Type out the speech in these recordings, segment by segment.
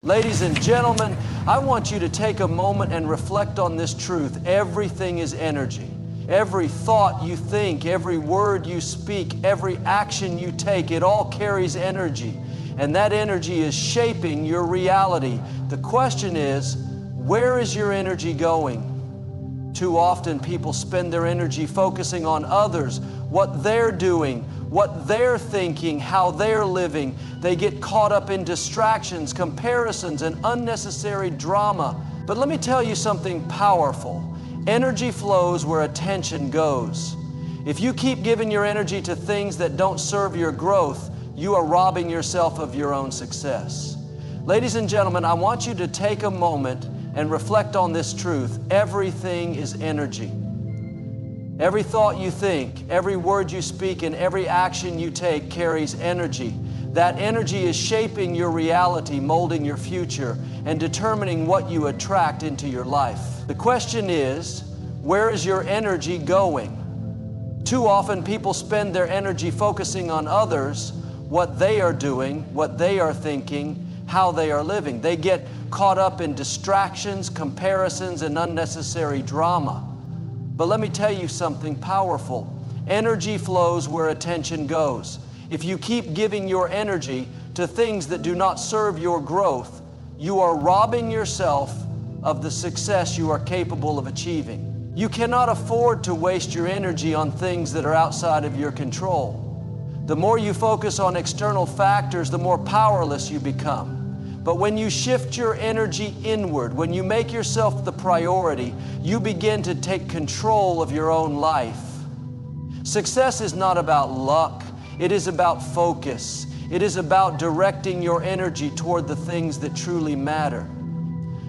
Ladies and gentlemen, I want you to take a moment and reflect on this truth. Everything is energy. Every thought you think, every word you speak, every action you take, it all carries energy. And that energy is shaping your reality. The question is, where is your energy going? Too often people spend their energy focusing on others, what they're doing, what they're thinking, how they're living. They get caught up in distractions, comparisons, and unnecessary drama. But let me tell you something powerful. Energy flows where attention goes. If you keep giving your energy to things that don't serve your growth, you are robbing yourself of your own success. Ladies and gentlemen, I want you to take a moment and reflect on this truth. Everything is energy. Every thought you think, every word you speak, and every action you take carries energy. That energy is shaping your reality, molding your future, and determining what you attract into your life. The question is, where is your energy going? Too often people spend their energy focusing on others, what they are doing, what they are thinking, how they are living. They get caught up in distractions, comparisons, and unnecessary drama. But let me tell you something powerful. Energy flows where attention goes. If you keep giving your energy to things that do not serve your growth, you are robbing yourself of the success you are capable of achieving. You cannot afford to waste your energy on things that are outside of your control. The more you focus on external factors, the more powerless you become. But when you shift your energy inward, when you make yourself the priority, you begin to take control of your own life. Success is not about luck. It is about focus. It is about directing your energy toward the things that truly matter.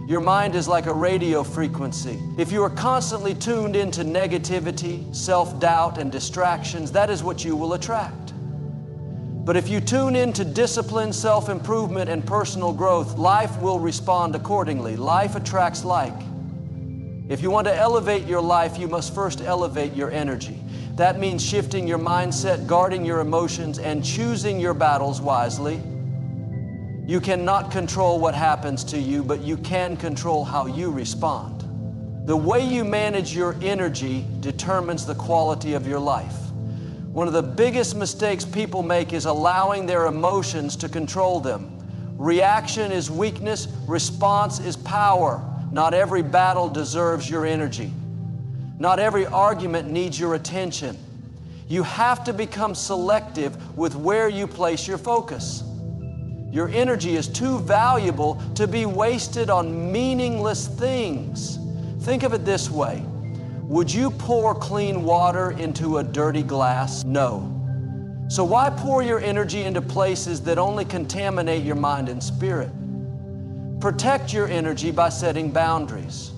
Your mind is like a radio frequency. If you are constantly tuned into negativity, self-doubt, and distractions, that is what you will attract. But if you tune into discipline, self-improvement, and personal growth, life will respond accordingly. Life attracts like. If you want to elevate your life, you must first elevate your energy. That means shifting your mindset, guarding your emotions, and choosing your battles wisely. You cannot control what happens to you, but you can control how you respond. The way you manage your energy determines the quality of your life. One of the biggest mistakes people make is allowing their emotions to control them. Reaction is weakness, response is power. Not every battle deserves your energy. Not every argument needs your attention. You have to become selective with where you place your focus. Your energy is too valuable to be wasted on meaningless things. Think of it this way. Would you pour clean water into a dirty glass? No. So why pour your energy into places that only contaminate your mind and spirit? Protect your energy by setting boundaries.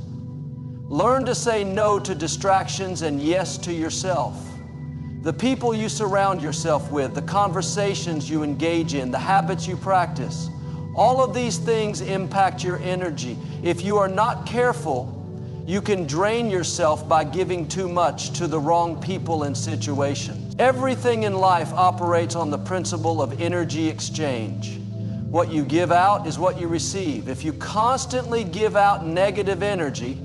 Learn to say no to distractions and yes to yourself. The people you surround yourself with, the conversations you engage in, the habits you practice, all of these things impact your energy. If you are not careful, you can drain yourself by giving too much to the wrong people and situations. Everything in life operates on the principle of energy exchange. What you give out is what you receive. If you constantly give out negative energy,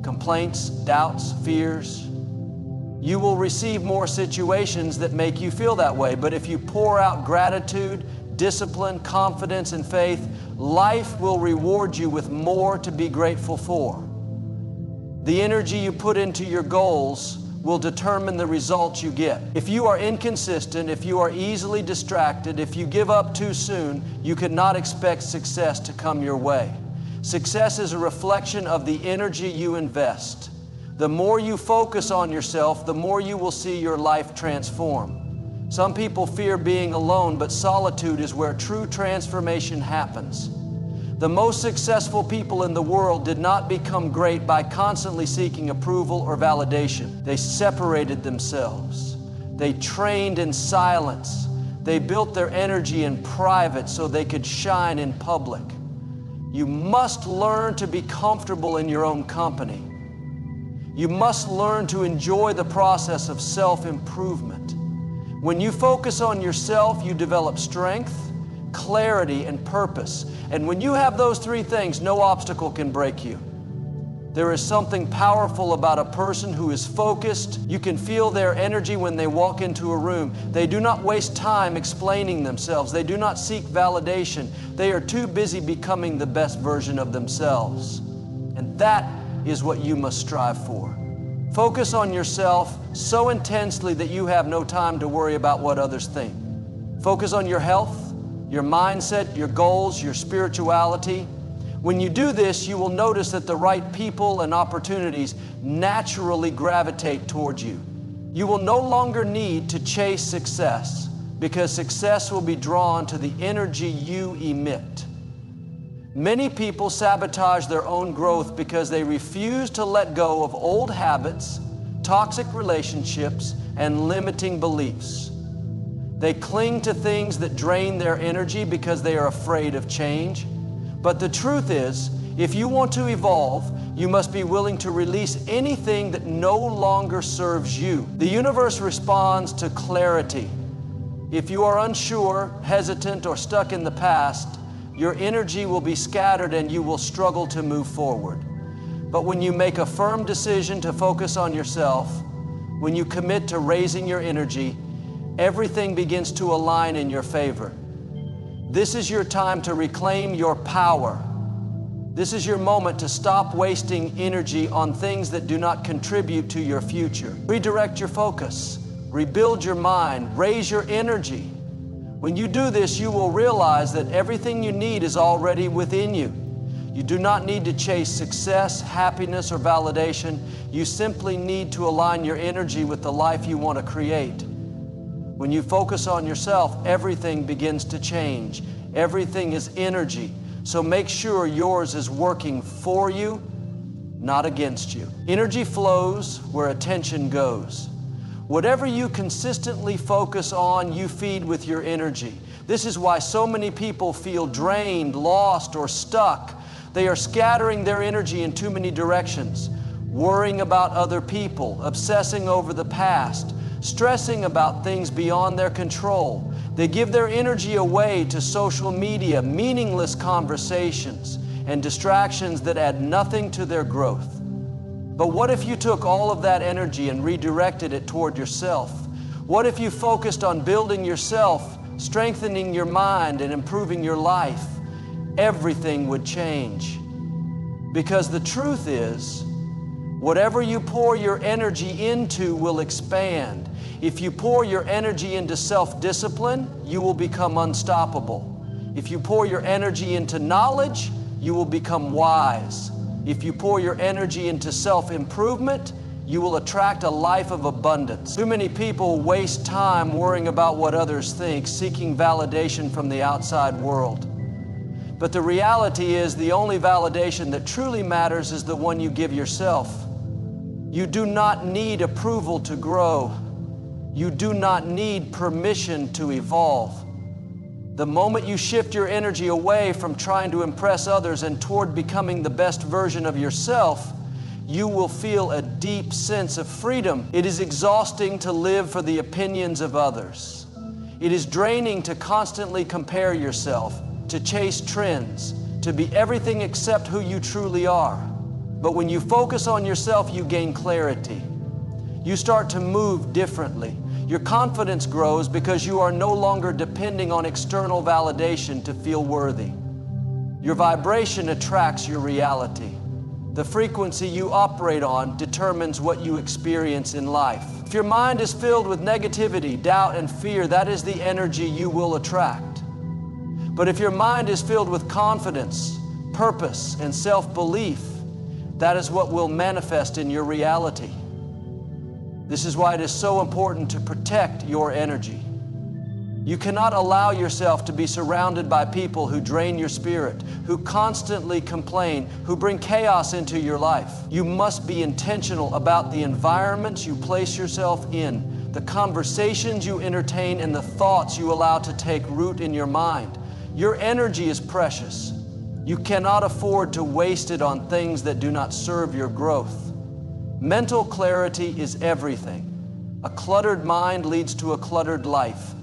complaints, doubts, fears, you will receive more situations that make you feel that way. But if you pour out gratitude, discipline, confidence, and faith, life will reward you with more to be grateful for. The energy you put into your goals will determine the results you get. If you are inconsistent, if you are easily distracted, if you give up too soon, you cannot expect success to come your way. Success is a reflection of the energy you invest. The more you focus on yourself, the more you will see your life transform. Some people fear being alone, but solitude is where true transformation happens. The most successful people in the world did not become great by constantly seeking approval or validation. They separated themselves. They trained in silence. They built their energy in private so they could shine in public. You must learn to be comfortable in your own company. You must learn to enjoy the process of self-improvement. When you focus on yourself, you develop strength, clarity, and purpose. And when you have those three things, no obstacle can break you. There is something powerful about a person who is focused. You can feel their energy when they walk into a room. They do not waste time explaining themselves. They do not seek validation. They are too busy becoming the best version of themselves. And that is what you must strive for. Focus on yourself so intensely that you have no time to worry about what others think. Focus on your health, your mindset, your goals, your spirituality. When you do this, you will notice that the right people and opportunities naturally gravitate towards you. You will no longer need to chase success because success will be drawn to the energy you emit. Many people sabotage their own growth because they refuse to let go of old habits, toxic relationships, and limiting beliefs. They cling to things that drain their energy because they are afraid of change. But the truth is, if you want to evolve, you must be willing to release anything that no longer serves you. The universe responds to clarity. If you are unsure, hesitant, or stuck in the past, your energy will be scattered and you will struggle to move forward. But when you make a firm decision to focus on yourself, when you commit to raising your energy, everything begins to align in your favor. This is your time to reclaim your power. This is your moment to stop wasting energy on things that do not contribute to your future. Redirect your focus, rebuild your mind, raise your energy. When you do this, you will realize that everything you need is already within you. You do not need to chase success, happiness, or validation. You simply need to align your energy with the life you want to create. When you focus on yourself, everything begins to change. Everything is energy. So make sure yours is working for you, not against you. Energy flows where attention goes. Whatever you consistently focus on, you feed with your energy. This is why so many people feel drained, lost, or stuck. They are scattering their energy in too many directions, worrying about other people, obsessing over the past, stressing about things beyond their control. They give their energy away to social media, meaningless conversations, and distractions that add nothing to their growth. But what if you took all of that energy and redirected it toward yourself? What if you focused on building yourself, strengthening your mind, and improving your life? Everything would change. Because the truth is, whatever you pour your energy into will expand. If you pour your energy into self-discipline, you will become unstoppable. If you pour your energy into knowledge, you will become wise. If you pour your energy into self-improvement, you will attract a life of abundance. Too many people waste time worrying about what others think, seeking validation from the outside world. But the reality is, the only validation that truly matters is the one you give yourself. You do not need approval to grow. You do not need permission to evolve. The moment you shift your energy away from trying to impress others and toward becoming the best version of yourself, you will feel a deep sense of freedom. It is exhausting to live for the opinions of others. It is draining to constantly compare yourself, to chase trends, to be everything except who you truly are. But when you focus on yourself, you gain clarity. You start to move differently. Your confidence grows because you are no longer depending on external validation to feel worthy. Your vibration attracts your reality. The frequency you operate on determines what you experience in life. If your mind is filled with negativity, doubt, and fear, that is the energy you will attract. But if your mind is filled with confidence, purpose, and self-belief, that is what will manifest in your reality. This is why it is so important to protect your energy. You cannot allow yourself to be surrounded by people who drain your spirit, who constantly complain, who bring chaos into your life. You must be intentional about the environments you place yourself in, the conversations you entertain, and the thoughts you allow to take root in your mind. Your energy is precious. You cannot afford to waste it on things that do not serve your growth. Mental clarity is everything. A cluttered mind leads to a cluttered life.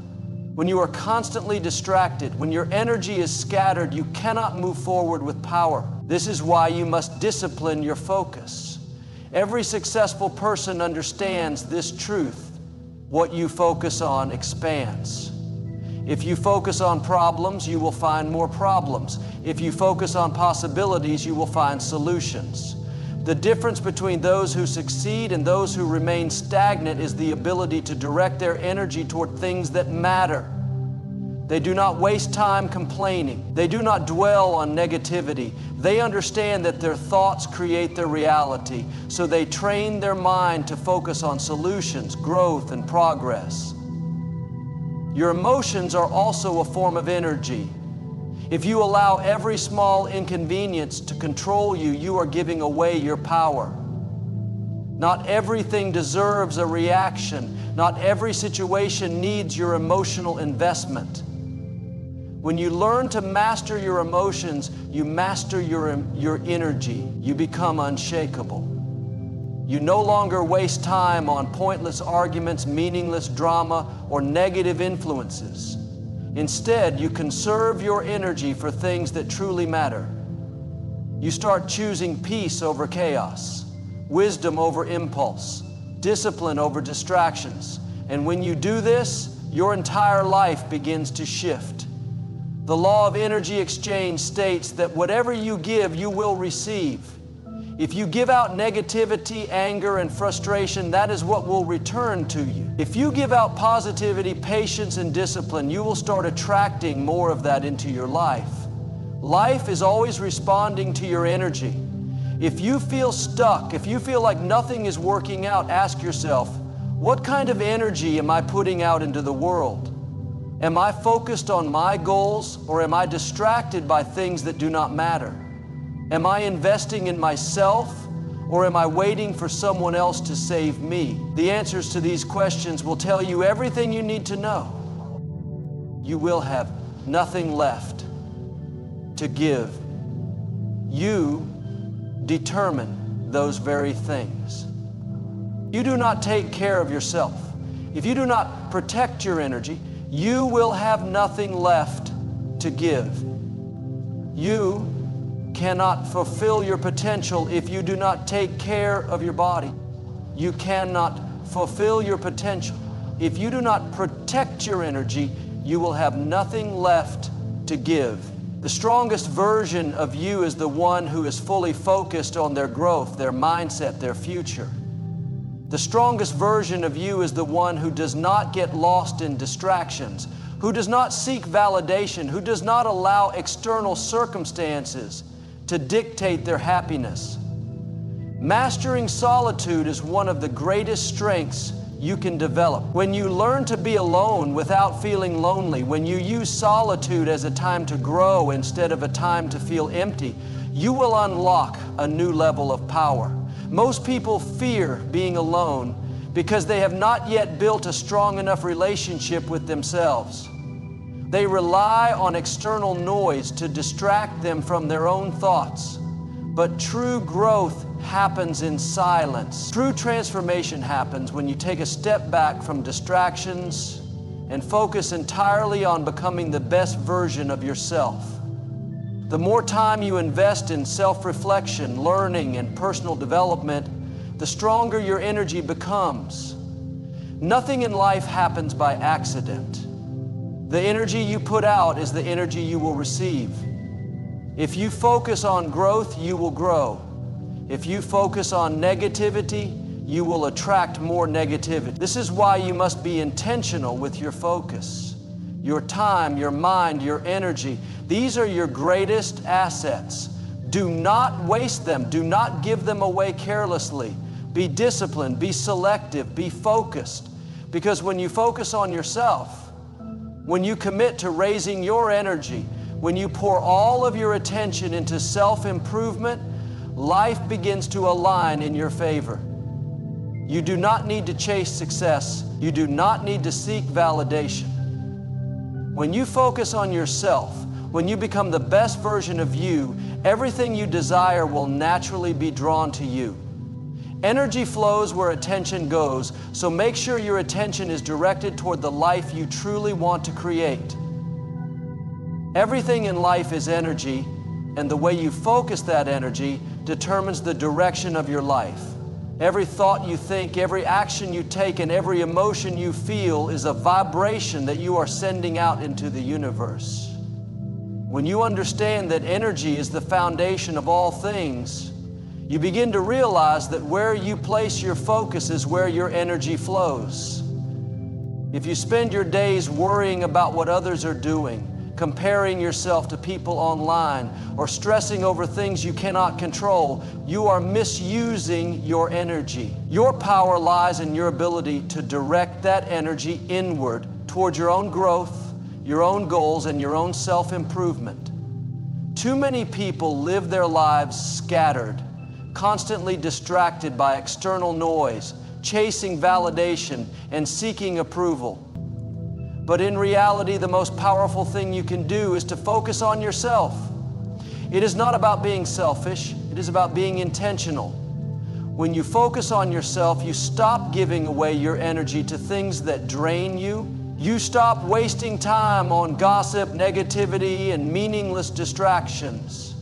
when you are constantly distracted, when your energy is scattered, you cannot move forward with power. This is why you must discipline your focus. Every successful person understands this truth. What you focus on expands. If you focus on problems, you will find more problems. If you focus on possibilities, you will find solutions. The difference between those who succeed and those who remain stagnant is the ability to direct their energy toward things that matter. They do not waste time complaining. They do not dwell on negativity. They understand that their thoughts create their reality, so they train their mind to focus on solutions, growth, and progress. Your emotions are also a form of energy. If you allow every small inconvenience to control you, you are giving away your power. Not everything deserves a reaction. Not every situation needs your emotional investment. When you learn to master your emotions, you master your energy. You become unshakable. You no longer waste time on pointless arguments, meaningless drama, or negative influences. Instead, you conserve your energy for things that truly matter. You start choosing peace over chaos, wisdom over impulse, discipline over distractions. And when you do this, your entire life begins to shift. The law of energy exchange states that whatever you give, you will receive. If you give out negativity, anger, and frustration, that is what will return to you. If you give out positivity, patience, and discipline, you will start attracting more of that into your life. Life is always responding to your energy. If you feel stuck, if you feel like nothing is working out, ask yourself, what kind of energy am I putting out into the world? Am I focused on my goals, or am I distracted by things that do not matter? Am I investing in myself, or am I waiting for someone else to save me? The answers to these questions will tell you everything you need to know. You will have nothing left to give. You determine those very things. You do not take care of yourself. If you do not protect your energy, you will have nothing left to give. You cannot fulfill your potential if you do not take care of your body. You cannot fulfill your potential. If you do not protect your energy, you will have nothing left to give. The strongest version of you is the one who is fully focused on their growth, their mindset, their future. The strongest version of you is the one who does not get lost in distractions, who does not seek validation, who does not allow external circumstances to dictate their happiness. Mastering solitude is one of the greatest strengths you can develop. When you learn to be alone without feeling lonely, when you use solitude as a time to grow instead of a time to feel empty, you will unlock a new level of power. Most people fear being alone because they have not yet built a strong enough relationship with themselves. They rely on external noise to distract them from their own thoughts. But true growth happens in silence. True transformation happens when you take a step back from distractions and focus entirely on becoming the best version of yourself. The more time you invest in self-reflection, learning, and personal development, the stronger your energy becomes. Nothing in life happens by accident. The energy you put out is the energy you will receive. If you focus on growth, you will grow. If you focus on negativity, you will attract more negativity. This is why you must be intentional with your focus. Your time, your mind, your energy. These are your greatest assets. Do not waste them. Do not give them away carelessly. Be disciplined, be selective, be focused. Because when you focus on yourself, when you commit to raising your energy, when you pour all of your attention into self-improvement, life begins to align in your favor. You do not need to chase success. You do not need to seek validation. When you focus on yourself, when you become the best version of you, everything you desire will naturally be drawn to you. Energy flows where attention goes, so make sure your attention is directed toward the life you truly want to create. Everything in life is energy, and the way you focus that energy determines the direction of your life. Every thought you think, every action you take, and every emotion you feel is a vibration that you are sending out into the universe. When you understand that energy is the foundation of all things, you begin to realize that where you place your focus is where your energy flows. If you spend your days worrying about what others are doing, comparing yourself to people online, or stressing over things you cannot control, you are misusing your energy. Your power lies in your ability to direct that energy inward toward your own growth, your own goals, and your own self-improvement. Too many people live their lives scattered, constantly distracted by external noise, chasing validation and seeking approval. But in reality, the most powerful thing you can do is to focus on yourself. It is not about being selfish, it is about being intentional. When you focus on yourself, you stop giving away your energy to things that drain you. You stop wasting time on gossip, negativity, and meaningless distractions.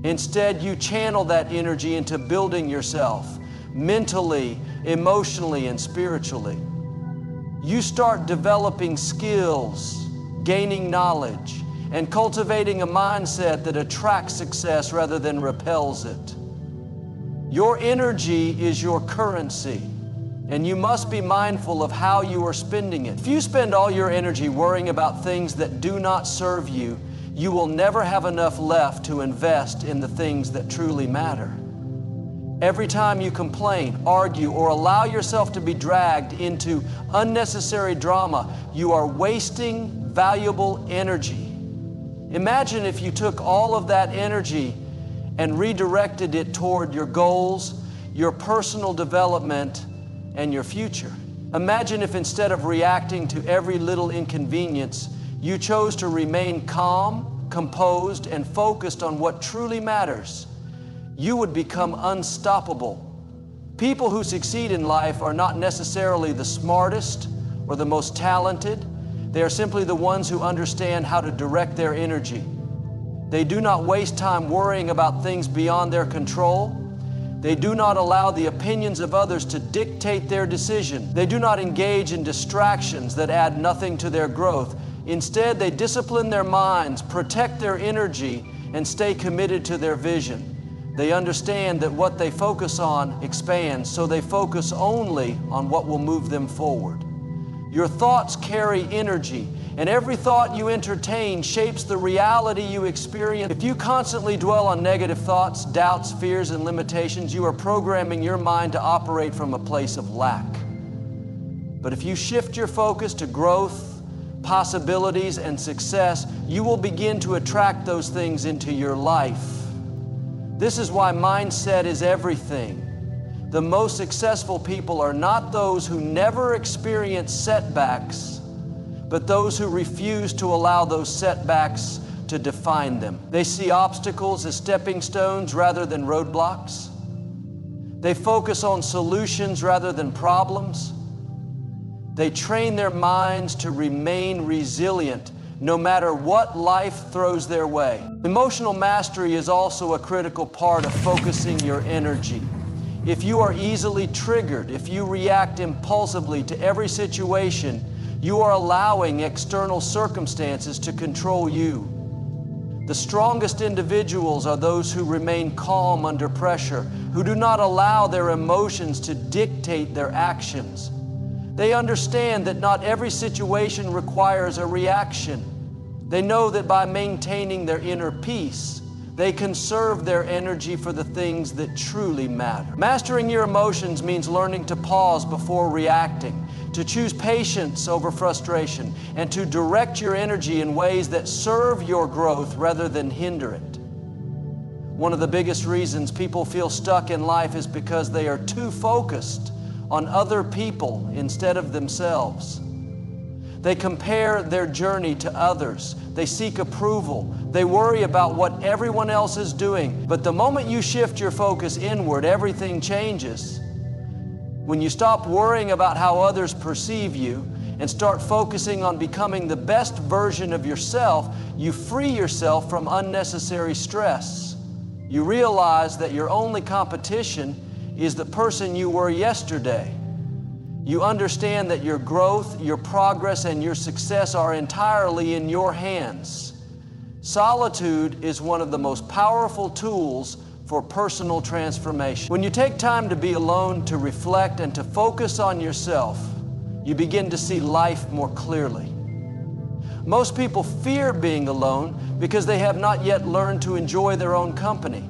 Instead, you channel that energy into building yourself mentally, emotionally, and spiritually. You start developing skills, gaining knowledge, and cultivating a mindset that attracts success rather than repels it. Your energy is your currency, and you must be mindful of how you are spending it. If you spend all your energy worrying about things that do not serve you, you will never have enough left to invest in the things that truly matter. Every time you complain, argue, or allow yourself to be dragged into unnecessary drama, you are wasting valuable energy. Imagine if you took all of that energy and redirected it toward your goals, your personal development, and your future. Imagine if instead of reacting to every little inconvenience, you chose to remain calm, composed, and focused on what truly matters. You would become unstoppable. People who succeed in life are not necessarily the smartest or the most talented. They are simply the ones who understand how to direct their energy. They do not waste time worrying about things beyond their control. They do not allow the opinions of others to dictate their decision. They do not engage in distractions that add nothing to their growth. Instead, they discipline their minds, protect their energy, and stay committed to their vision. They understand that what they focus on expands, so they focus only on what will move them forward. Your thoughts carry energy, and every thought you entertain shapes the reality you experience. If you constantly dwell on negative thoughts, doubts, fears, and limitations, you are programming your mind to operate from a place of lack. But if you shift your focus to growth, possibilities, and success, you will begin to attract those things into your life. This is why mindset is everything. The most successful people are not those who never experience setbacks, but those who refuse to allow those setbacks to define them. They see obstacles as stepping stones rather than roadblocks. They focus on solutions rather than problems. They train their minds to remain resilient no matter what life throws their way. Emotional mastery is also a critical part of focusing your energy. If you are easily triggered, if you react impulsively to every situation, you are allowing external circumstances to control you. The strongest individuals are those who remain calm under pressure, who do not allow their emotions to dictate their actions. They understand that not every situation requires a reaction. They know that by maintaining their inner peace, they conserve their energy for the things that truly matter. Mastering your emotions means learning to pause before reacting, to choose patience over frustration, and to direct your energy in ways that serve your growth rather than hinder it. One of the biggest reasons people feel stuck in life is because they are too focused on other people instead of themselves. They compare their journey to others. They seek approval. They worry about what everyone else is doing. But the moment you shift your focus inward, everything changes. When you stop worrying about how others perceive you and start focusing on becoming the best version of yourself, you free yourself from unnecessary stress. You realize that your only competition is the person you were yesterday. You understand that your growth, your progress, and your success are entirely in your hands. Solitude is one of the most powerful tools for personal transformation. When you take time to be alone, to reflect, and to focus on yourself, you begin to see life more clearly. Most people fear being alone because they have not yet learned to enjoy their own company.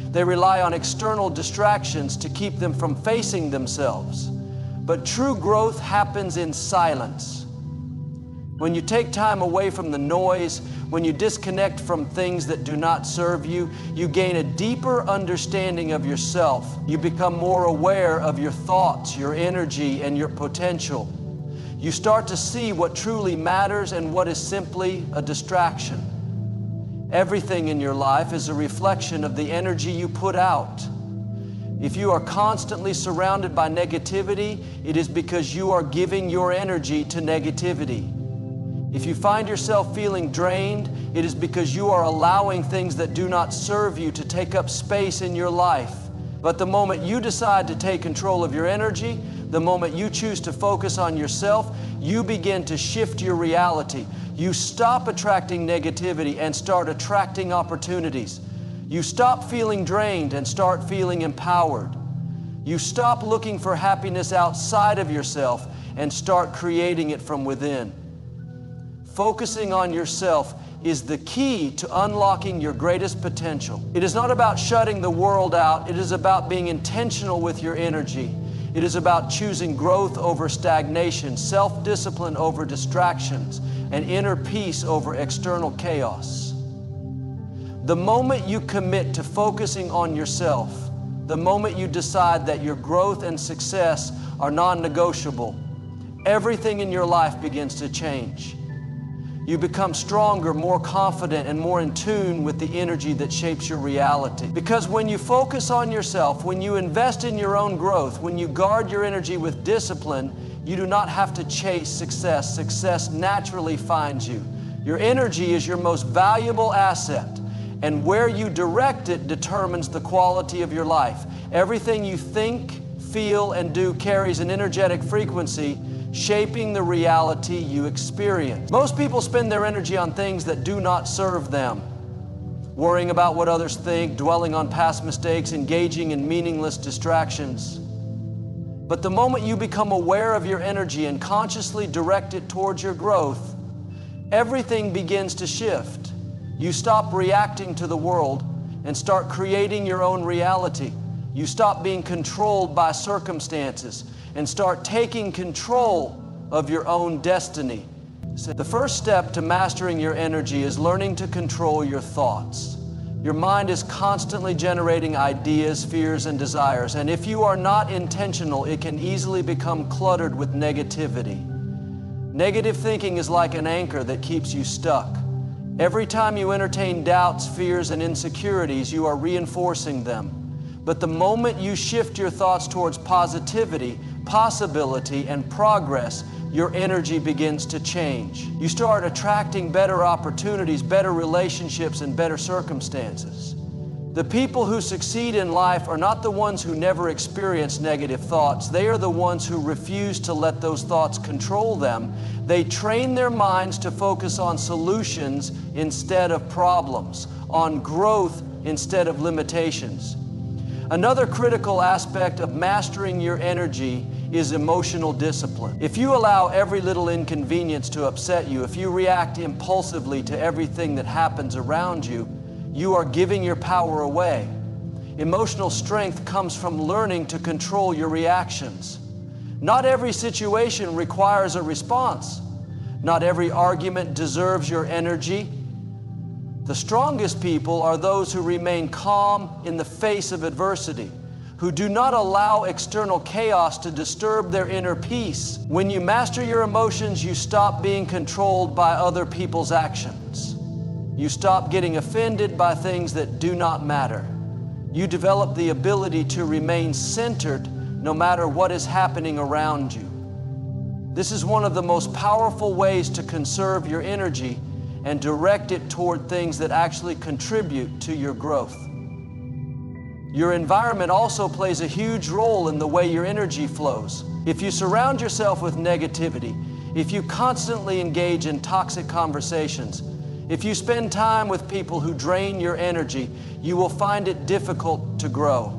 They rely on external distractions to keep them from facing themselves. But true growth happens in silence. When you take time away from the noise, when you disconnect from things that do not serve you, you gain a deeper understanding of yourself. You become more aware of your thoughts, your energy, and your potential. You start to see what truly matters and what is simply a distraction. Everything in your life is a reflection of the energy you put out. If you are constantly surrounded by negativity, it is because you are giving your energy to negativity. If you find yourself feeling drained, it is because you are allowing things that do not serve you to take up space in your life. But the moment you decide to take control of your energy, the moment you choose to focus on yourself, you begin to shift your reality. You stop attracting negativity and start attracting opportunities. You stop feeling drained and start feeling empowered. You stop looking for happiness outside of yourself and start creating it from within. Focusing on yourself is the key to unlocking your greatest potential. It is not about shutting the world out. It is about being intentional with your energy. It is about choosing growth over stagnation, self-discipline over distractions, and inner peace over external chaos. The moment you commit to focusing on yourself, the moment you decide that your growth and success are non-negotiable, everything in your life begins to change. You become stronger, more confident, and more in tune with the energy that shapes your reality. Because when you focus on yourself, when you invest in your own growth, when you guard your energy with discipline, you do not have to chase success. Success naturally finds you. Your energy is your most valuable asset, and where you direct it determines the quality of your life. Everything you think, feel, and do carries an energetic frequency, shaping the reality you experience. Most people spend their energy on things that do not serve them, worrying about what others think, dwelling on past mistakes, engaging in meaningless distractions. But the moment you become aware of your energy and consciously direct it towards your growth, everything begins to shift. You stop reacting to the world and start creating your own reality. You stop being controlled by circumstances and start taking control of your own destiny. The first step to mastering your energy is learning to control your thoughts. Your mind is constantly generating ideas, fears, and desires, and if you are not intentional, it can easily become cluttered with negativity. Negative thinking is like an anchor that keeps you stuck. Every time you entertain doubts, fears, and insecurities, you are reinforcing them. But the moment you shift your thoughts towards positivity, possibility, and progress, your energy begins to change. You start attracting better opportunities, better relationships, and better circumstances. The people who succeed in life are not the ones who never experience negative thoughts. They are the ones who refuse to let those thoughts control them. They train their minds to focus on solutions instead of problems, on growth instead of limitations. Another critical aspect of mastering your energy is emotional discipline. If you allow every little inconvenience to upset you, if you react impulsively to everything that happens around you, you are giving your power away. Emotional strength comes from learning to control your reactions. Not every situation requires a response. Not every argument deserves your energy. The strongest people are those who remain calm in the face of adversity, who do not allow external chaos to disturb their inner peace. When you master your emotions, you stop being controlled by other people's actions. You stop getting offended by things that do not matter. You develop the ability to remain centered no matter what is happening around you. This is one of the most powerful ways to conserve your energy and direct it toward things that actually contribute to your growth. Your environment also plays a huge role in the way your energy flows. If you surround yourself with negativity, if you constantly engage in toxic conversations, if you spend time with people who drain your energy, you will find it difficult to grow.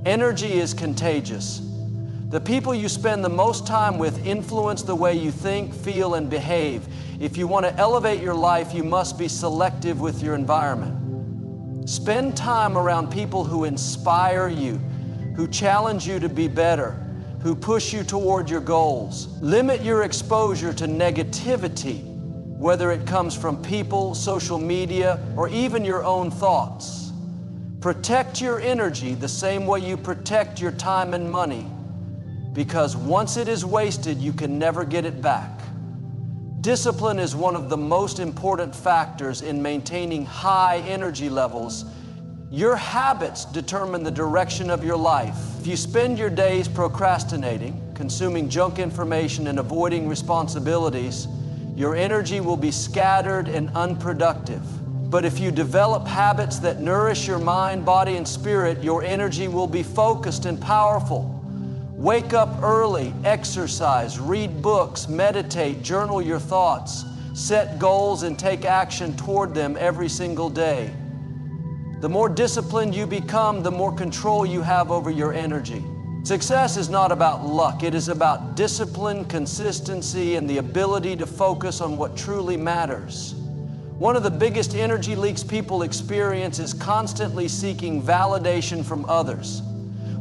Energy is contagious. The people you spend the most time with influence the way you think, feel, and behave. If you want to elevate your life, you must be selective with your environment. Spend time around people who inspire you, who challenge you to be better, who push you toward your goals. Limit your exposure to negativity, whether it comes from people, social media, or even your own thoughts. Protect your energy the same way you protect your time and money, because once it is wasted, you can never get it back. Discipline is one of the most important factors in maintaining high energy levels. Your habits determine the direction of your life. If you spend your days procrastinating, consuming junk information, and avoiding responsibilities, your energy will be scattered and unproductive. But if you develop habits that nourish your mind, body, and spirit, your energy will be focused and powerful. Wake up early, exercise, read books, meditate, journal your thoughts, set goals, and take action toward them every single day. The more disciplined you become, the more control you have over your energy. Success is not about luck. It is about discipline, consistency, and the ability to focus on what truly matters. One of the biggest energy leaks people experience is constantly seeking validation from others.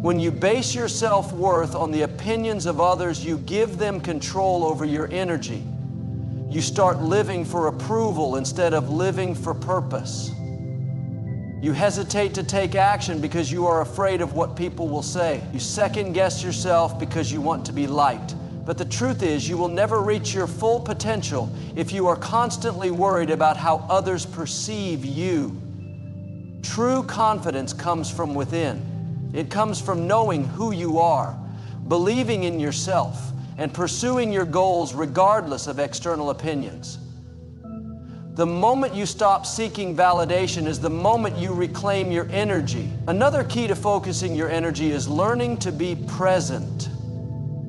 When you base your self-worth on the opinions of others, you give them control over your energy. You start living for approval instead of living for purpose. You hesitate to take action because you are afraid of what people will say. You second-guess yourself because you want to be liked. But the truth is, you will never reach your full potential if you are constantly worried about how others perceive you. True confidence comes from within. It comes from knowing who you are, believing in yourself, and pursuing your goals regardless of external opinions. The moment you stop seeking validation is the moment you reclaim your energy. Another key to focusing your energy is learning to be present.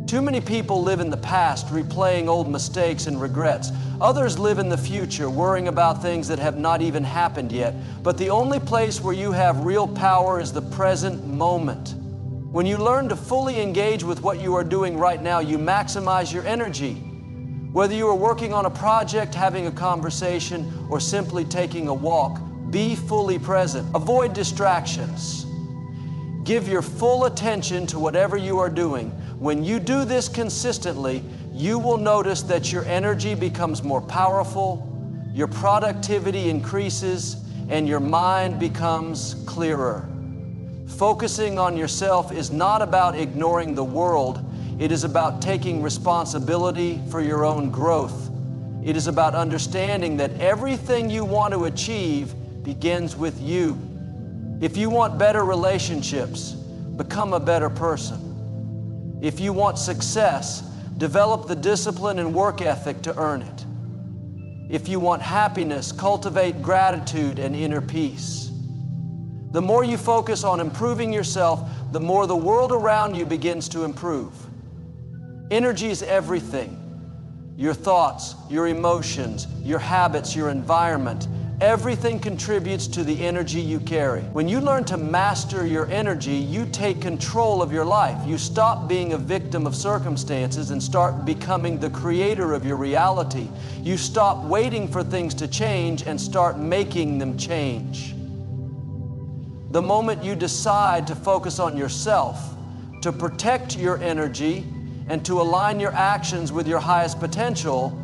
Too many people live in the past, replaying old mistakes and regrets. Others live in the future, worrying about things that have not even happened yet. But the only place where you have real power is the present moment. When you learn to fully engage with what you are doing right now, you maximize your energy. Whether you are working on a project, having a conversation, or simply taking a walk, be fully present. Avoid distractions. Give your full attention to whatever you are doing. When you do this consistently, you will notice that your energy becomes more powerful, your productivity increases, and your mind becomes clearer. Focusing on yourself is not about ignoring the world. It is about taking responsibility for your own growth. It is about understanding that everything you want to achieve begins with you. If you want better relationships, become a better person. If you want success, develop the discipline and work ethic to earn it. If you want happiness, cultivate gratitude and inner peace. The more you focus on improving yourself, the more the world around you begins to improve. Energy is everything. Your thoughts, your emotions, your habits, your environment, everything contributes to the energy you carry. When you learn to master your energy, you take control of your life. You stop being a victim of circumstances and start becoming the creator of your reality. You stop waiting for things to change and start making them change. The moment you decide to focus on yourself, to protect your energy, and to align your actions with your highest potential,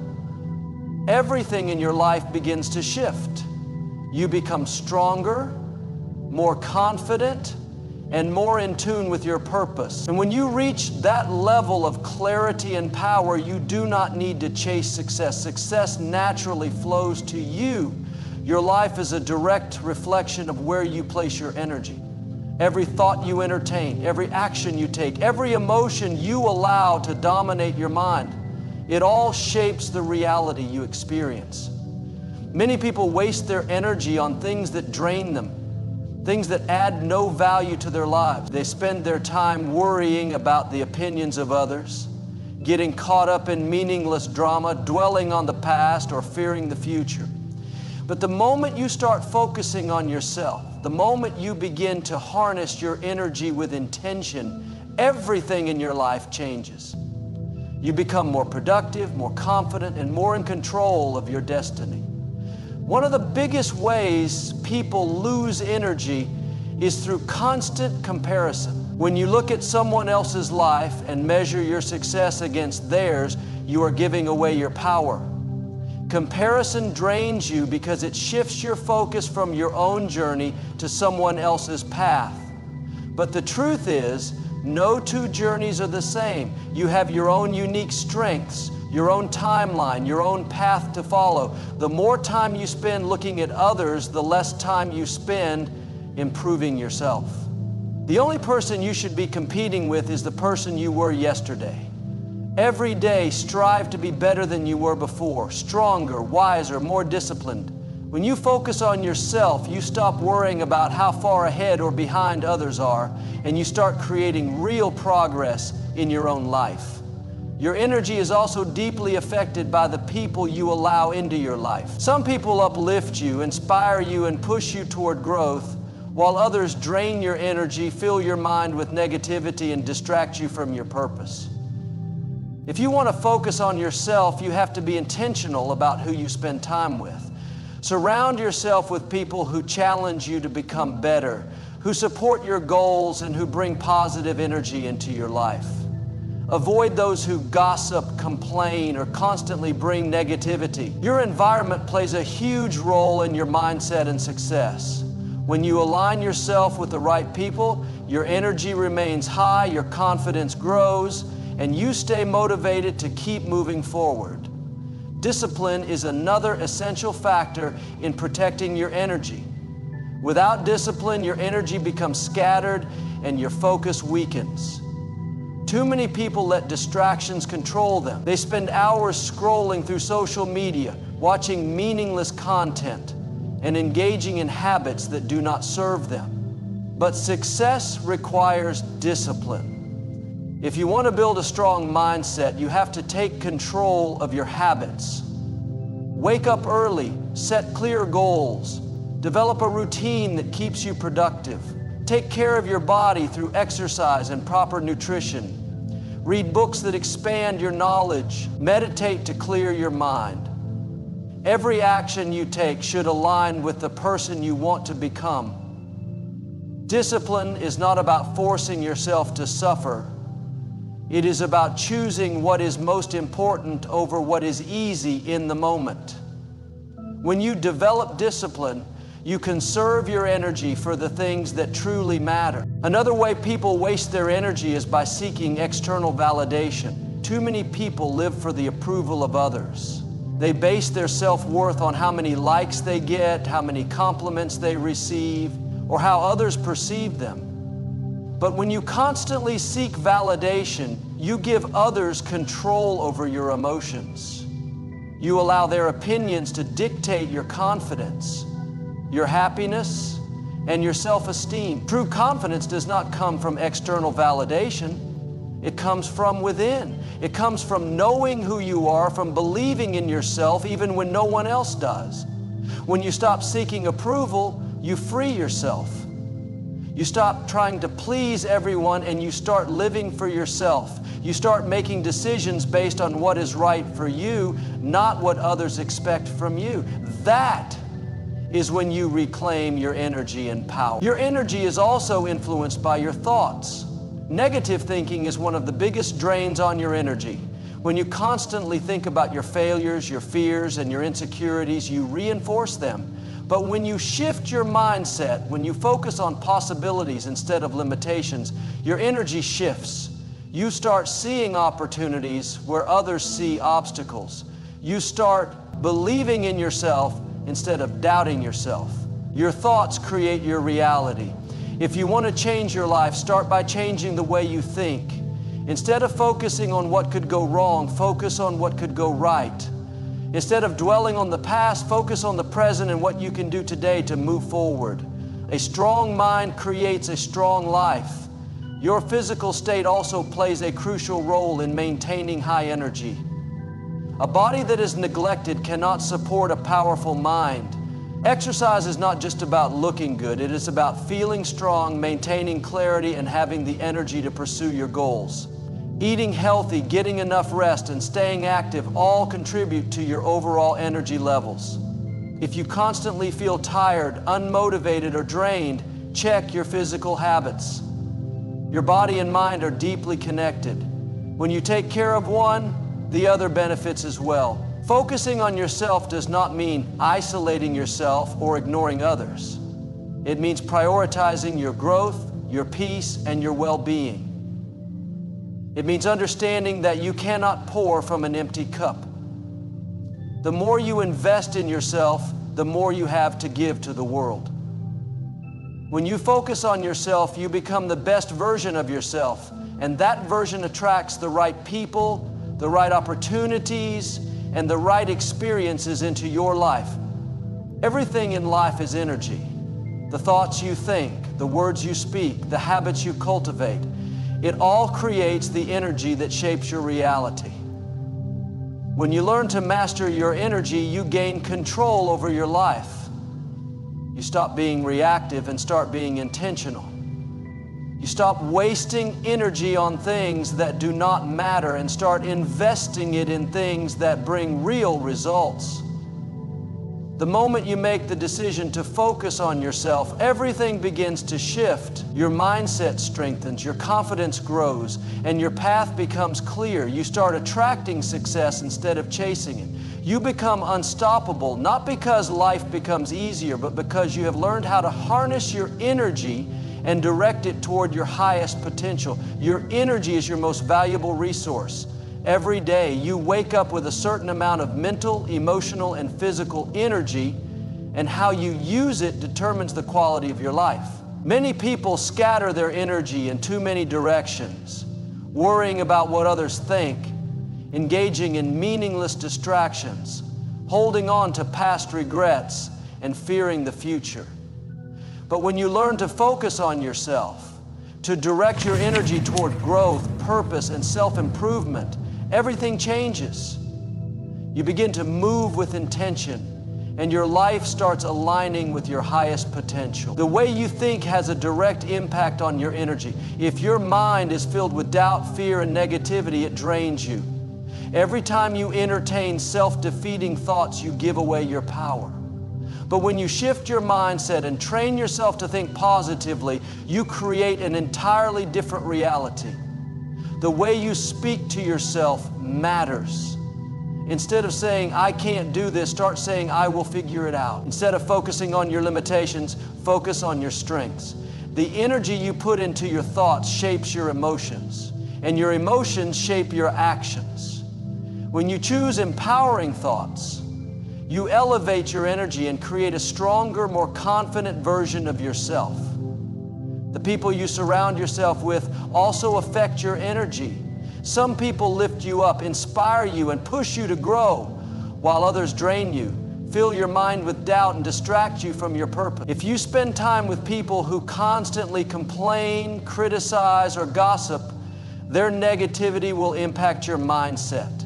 everything in your life begins to shift. You become stronger, more confident, and more in tune with your purpose. And when you reach that level of clarity and power, you do not need to chase success. Success naturally flows to you. Your life is a direct reflection of where you place your energy. Every thought you entertain, every action you take, every emotion you allow to dominate your mind, it all shapes the reality you experience. Many people waste their energy on things that drain them, things that add no value to their lives. They spend their time worrying about the opinions of others, getting caught up in meaningless drama, dwelling on the past, or fearing the future. But the moment you start focusing on yourself, the moment you begin to harness your energy with intention, everything in your life changes. You become more productive, more confident, and more in control of your destiny. One of the biggest ways people lose energy is through constant comparison. When you look at someone else's life and measure your success against theirs, you are giving away your power. Comparison drains you because it shifts your focus from your own journey to someone else's path. But the truth is, no two journeys are the same. You have your own unique strengths, your own timeline, your own path to follow. The more time you spend looking at others, the less time you spend improving yourself. The only person you should be competing with is the person you were yesterday. Every day, strive to be better than you were before, stronger, wiser, more disciplined. When you focus on yourself, you stop worrying about how far ahead or behind others are, and you start creating real progress in your own life. Your energy is also deeply affected by the people you allow into your life. Some people uplift you, inspire you, and push you toward growth, while others drain your energy, fill your mind with negativity, and distract you from your purpose. If you want to focus on yourself, you have to be intentional about who you spend time with. Surround yourself with people who challenge you to become better, who support your goals, and who bring positive energy into your life. Avoid those who gossip, complain, or constantly bring negativity. Your environment plays a huge role in your mindset and success. When you align yourself with the right people, your energy remains high, your confidence grows, and you stay motivated to keep moving forward. Discipline is another essential factor in protecting your energy. Without discipline, your energy becomes scattered and your focus weakens. Too many people let distractions control them. They spend hours scrolling through social media, watching meaningless content, and engaging in habits that do not serve them. But success requires discipline. If you want to build a strong mindset, you have to take control of your habits. Wake up early, set clear goals, develop a routine that keeps you productive. Take care of your body through exercise and proper nutrition. Read books that expand your knowledge. Meditate to clear your mind. Every action you take should align with the person you want to become. Discipline is not about forcing yourself to suffer. It is about choosing what is most important over what is easy in the moment. When you develop discipline, you conserve your energy for the things that truly matter. Another way people waste their energy is by seeking external validation. Too many people live for the approval of others. They base their self-worth on how many likes they get, how many compliments they receive, or how others perceive them. But when you constantly seek validation, you give others control over your emotions. You allow their opinions to dictate your confidence, your happiness, and your self-esteem. True confidence does not come from external validation. It comes from within. It comes from knowing who you are, from believing in yourself even when no one else does. When you stop seeking approval, you free yourself. You stop trying to please everyone and you start living for yourself. You start making decisions based on what is right for you, not what others expect from you. That is when you reclaim your energy and power. Your energy is also influenced by your thoughts. Negative thinking is one of the biggest drains on your energy. When you constantly think about your failures, your fears, and your insecurities, you reinforce them. But when you shift your mindset, when you focus on possibilities instead of limitations, your energy shifts. You start seeing opportunities where others see obstacles. You start believing in yourself instead of doubting yourself. Your thoughts create your reality. If you want to change your life, start by changing the way you think. Instead of focusing on what could go wrong, focus on what could go right. Instead of dwelling on the past, focus on the present and what you can do today to move forward. A strong mind creates a strong life. Your physical state also plays a crucial role in maintaining high energy. A body that is neglected cannot support a powerful mind. Exercise is not just about looking good, it is about feeling strong, maintaining clarity, and having the energy to pursue your goals. Eating healthy, getting enough rest, and staying active all contribute to your overall energy levels. If you constantly feel tired, unmotivated, or drained, check your physical habits. Your body and mind are deeply connected. When you take care of one, the other benefits as well. Focusing on yourself does not mean isolating yourself or ignoring others. It means prioritizing your growth, your peace, and your well-being. It means understanding that you cannot pour from an empty cup. The more you invest in yourself, the more you have to give to the world. When you focus on yourself, you become the best version of yourself, and that version attracts the right people, the right opportunities, and the right experiences into your life. Everything in life is energy. The thoughts you think, the words you speak, the habits you cultivate, it all creates the energy that shapes your reality. When you learn to master your energy, you gain control over your life. You stop being reactive and start being intentional. You stop wasting energy on things that do not matter and start investing it in things that bring real results. The moment you make the decision to focus on yourself, everything begins to shift. Your mindset strengthens, your confidence grows, and your path becomes clear. You start attracting success instead of chasing it. You become unstoppable, not because life becomes easier, but because you have learned how to harness your energy and direct it toward your highest potential. Your energy is your most valuable resource. Every day you wake up with a certain amount of mental, emotional, and physical energy, and how you use it determines the quality of your life. Many people scatter their energy in too many directions, worrying about what others think, engaging in meaningless distractions, holding on to past regrets, and fearing the future. But when you learn to focus on yourself, to direct your energy toward growth, purpose, and self-improvement, everything changes. You begin to move with intention, and your life starts aligning with your highest potential. The way you think has a direct impact on your energy. If your mind is filled with doubt, fear, and negativity, it drains you. Every time you entertain self-defeating thoughts, you give away your power. But when you shift your mindset and train yourself to think positively, you create an entirely different reality. The way you speak to yourself matters. Instead of saying, I can't do this, start saying, I will figure it out. Instead of focusing on your limitations, focus on your strengths. The energy you put into your thoughts shapes your emotions, and your emotions shape your actions. When you choose empowering thoughts, you elevate your energy and create a stronger, more confident version of yourself. The people you surround yourself with also affect your energy. Some people lift you up, inspire you, and push you to grow, while others drain you, fill your mind with doubt, and distract you from your purpose. If you spend time with people who constantly complain, criticize, or gossip, their negativity will impact your mindset.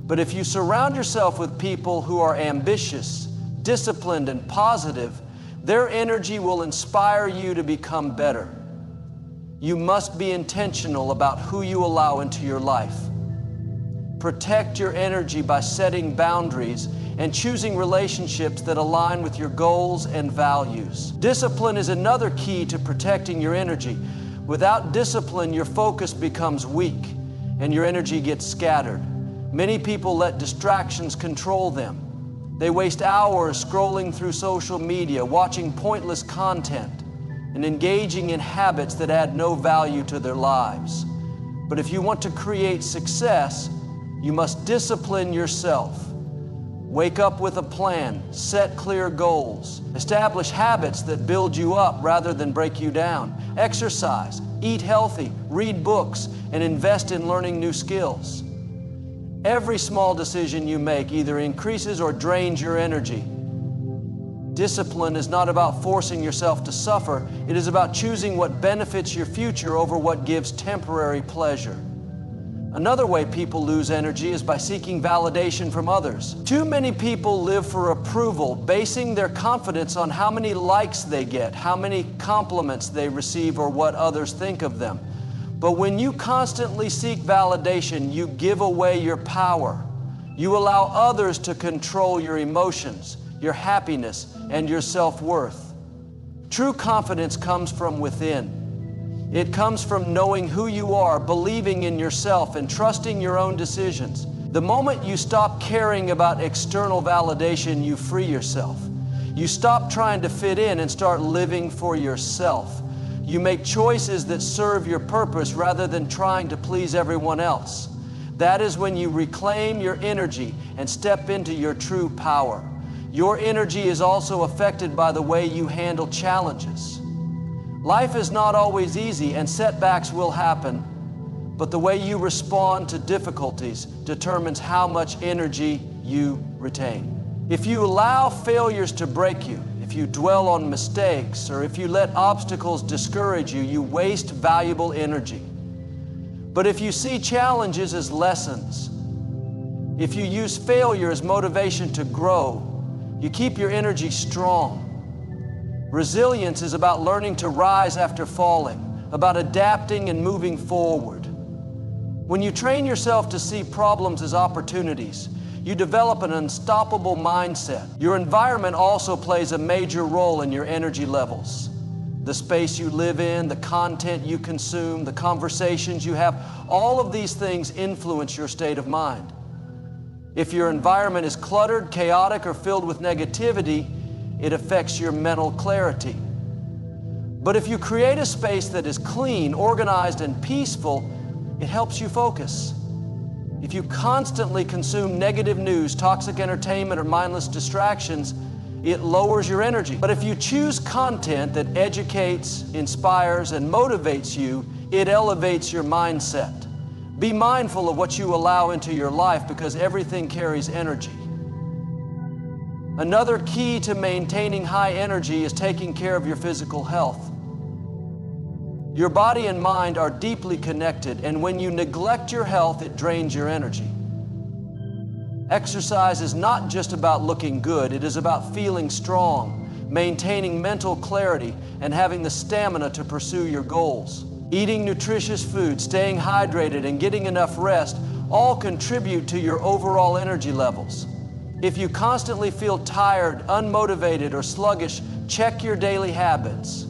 But if you surround yourself with people who are ambitious, disciplined, and positive, their energy will inspire you to become better. You must be intentional about who you allow into your life. Protect your energy by setting boundaries and choosing relationships that align with your goals and values. Discipline is another key to protecting your energy. Without discipline, your focus becomes weak and your energy gets scattered. Many people let distractions control them. They waste hours scrolling through social media, watching pointless content, and engaging in habits that add no value to their lives. But if you want to create success, you must discipline yourself. Wake up with a plan, set clear goals, establish habits that build you up rather than break you down. Exercise, eat healthy, read books, and invest in learning new skills. Every small decision you make either increases or drains your energy. Discipline is not about forcing yourself to suffer. It is about choosing what benefits your future over what gives temporary pleasure. Another way people lose energy is by seeking validation from others. Too many people live for approval, basing their confidence on how many likes they get, how many compliments they receive, or what others think of them. But when you constantly seek validation, you give away your power. You allow others to control your emotions, your happiness, and your self-worth. True confidence comes from within. It comes from knowing who you are, believing in yourself, and trusting your own decisions. The moment you stop caring about external validation, you free yourself. You stop trying to fit in and start living for yourself. You make choices that serve your purpose rather than trying to please everyone else. That is when you reclaim your energy and step into your true power. Your energy is also affected by the way you handle challenges. Life is not always easy and setbacks will happen, but the way you respond to difficulties determines how much energy you retain. If you allow failures to break you, if you dwell on mistakes, or if you let obstacles discourage you, you waste valuable energy. But if you see challenges as lessons, if you use failure as motivation to grow, you keep your energy strong. Resilience is about learning to rise after falling, about adapting and moving forward. When you train yourself to see problems as opportunities, you develop an unstoppable mindset. Your environment also plays a major role in your energy levels. The space you live in, the content you consume, the conversations you have, all of these things influence your state of mind. If your environment is cluttered, chaotic, or filled with negativity, it affects your mental clarity. But if you create a space that is clean, organized, and peaceful, it helps you focus. If you constantly consume negative news, toxic entertainment, or mindless distractions, it lowers your energy. But if you choose content that educates, inspires, and motivates you, it elevates your mindset. Be mindful of what you allow into your life because everything carries energy. Another key to maintaining high energy is taking care of your physical health. Your body and mind are deeply connected, and when you neglect your health, it drains your energy. Exercise is not just about looking good, it is about feeling strong, maintaining mental clarity, and having the stamina to pursue your goals. Eating nutritious food, staying hydrated, and getting enough rest all contribute to your overall energy levels. If you constantly feel tired, unmotivated, or sluggish, check your daily habits.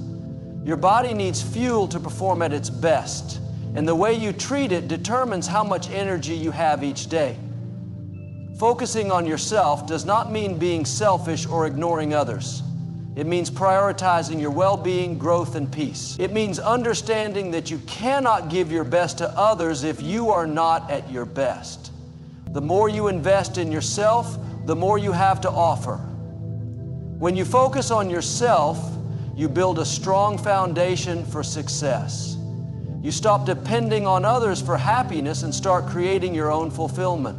Your body needs fuel to perform at its best, and the way you treat it determines how much energy you have each day. Focusing on yourself does not mean being selfish or ignoring others. It means prioritizing your well-being, growth, and peace. It means understanding that you cannot give your best to others if you are not at your best. The more you invest in yourself, the more you have to offer. When you focus on yourself, you build a strong foundation for success. You stop depending on others for happiness and start creating your own fulfillment.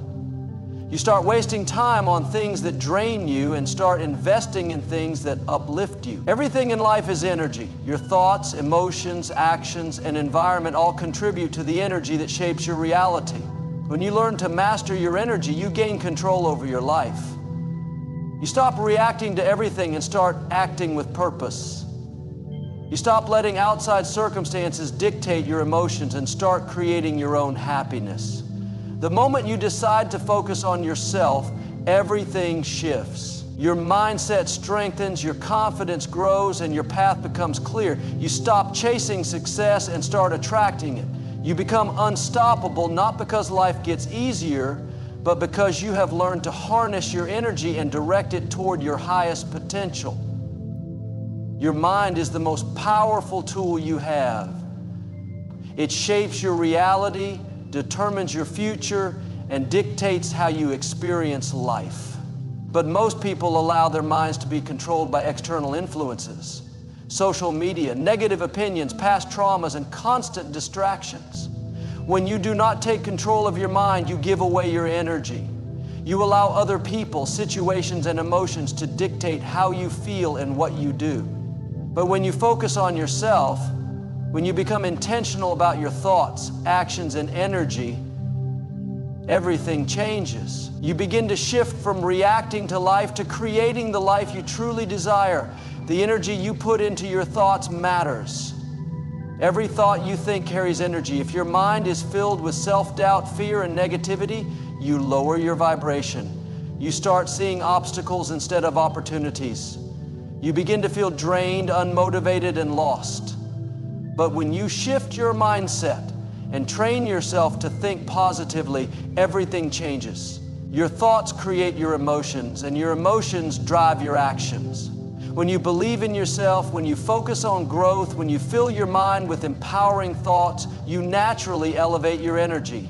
You start wasting time on things that drain you and start investing in things that uplift you. Everything in life is energy. Your thoughts, emotions, actions, and environment all contribute to the energy that shapes your reality. When you learn to master your energy, you gain control over your life. You stop reacting to everything and start acting with purpose. You stop letting outside circumstances dictate your emotions and start creating your own happiness. The moment you decide to focus on yourself, everything shifts. Your mindset strengthens, your confidence grows, and your path becomes clear. You stop chasing success and start attracting it. You become unstoppable not because life gets easier, but because you have learned to harness your energy and direct it toward your highest potential. Your mind is the most powerful tool you have. It shapes your reality, determines your future, and dictates how you experience life. But most people allow their minds to be controlled by external influences, social media, negative opinions, past traumas, and constant distractions. When you do not take control of your mind, you give away your energy. You allow other people, situations, and emotions to dictate how you feel and what you do. But when you focus on yourself, when you become intentional about your thoughts, actions, and energy, everything changes. You begin to shift from reacting to life to creating the life you truly desire. The energy you put into your thoughts matters. Every thought you think carries energy. If your mind is filled with self-doubt, fear, and negativity, you lower your vibration. You start seeing obstacles instead of opportunities. You begin to feel drained, unmotivated, and lost. But when you shift your mindset and train yourself to think positively, everything changes. Your thoughts create your emotions, and your emotions drive your actions. When you believe in yourself, when you focus on growth, when you fill your mind with empowering thoughts, you naturally elevate your energy.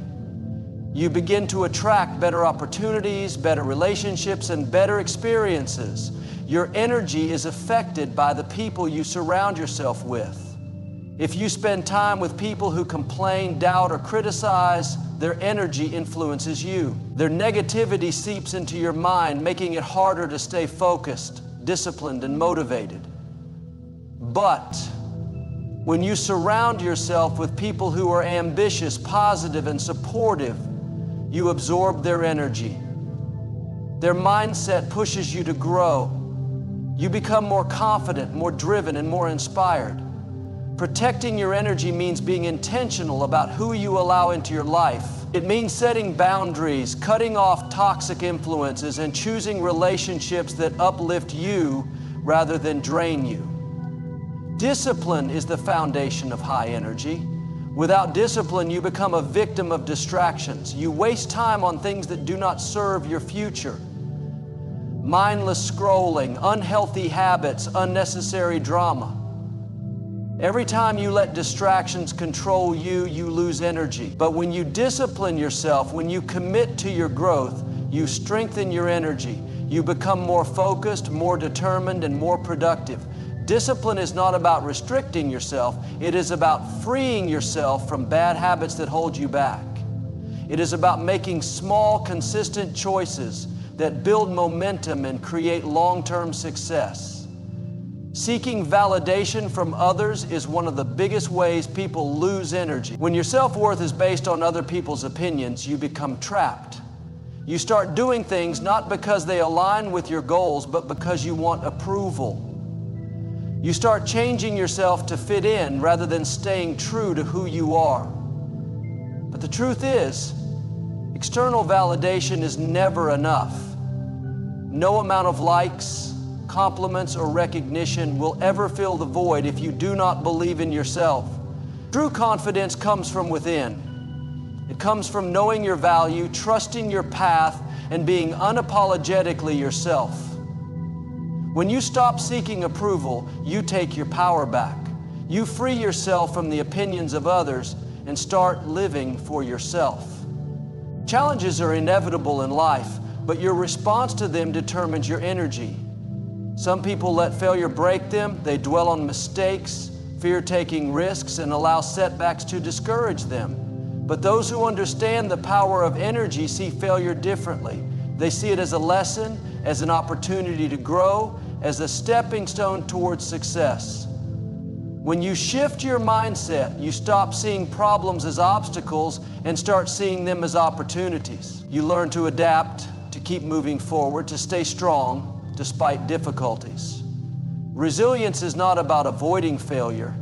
You begin to attract better opportunities, better relationships, and better experiences. Your energy is affected by the people you surround yourself with. If you spend time with people who complain, doubt, or criticize, their energy influences you. Their negativity seeps into your mind, making it harder to stay focused, disciplined, and motivated. But when you surround yourself with people who are ambitious, positive, and supportive, you absorb their energy. Their mindset pushes you to grow. You become more confident, more driven, and more inspired. Protecting your energy means being intentional about who you allow into your life. It means setting boundaries, cutting off toxic influences, and choosing relationships that uplift you rather than drain you. Discipline is the foundation of high energy. Without discipline, you become a victim of distractions. You waste time on things that do not serve your future. Mindless scrolling, unhealthy habits, unnecessary drama. Every time you let distractions control you, you lose energy. But when you discipline yourself, when you commit to your growth, you strengthen your energy. You become more focused, more determined, and more productive. Discipline is not about restricting yourself. It is about freeing yourself from bad habits that hold you back. It is about making small, consistent choices that build momentum and create long-term success. Seeking validation from others is one of the biggest ways people lose energy. When your self-worth is based on other people's opinions, you become trapped. You start doing things not because they align with your goals, but because you want approval. You start changing yourself to fit in rather than staying true to who you are. But the truth is, external validation is never enough. No amount of likes, compliments, or recognition will ever fill the void if you do not believe in yourself. True confidence comes from within. It comes from knowing your value, trusting your path, and being unapologetically yourself. When you stop seeking approval, you take your power back. You free yourself from the opinions of others and start living for yourself. Challenges are inevitable in life, but your response to them determines your energy. Some people let failure break them. They dwell on mistakes, fear taking risks, and allow setbacks to discourage them. But those who understand the power of energy see failure differently. They see it as a lesson, as an opportunity to grow, as a stepping stone towards success. When you shift your mindset, you stop seeing problems as obstacles and start seeing them as opportunities. You learn to adapt, to keep moving forward, to stay strong despite difficulties. Resilience is not about avoiding failure.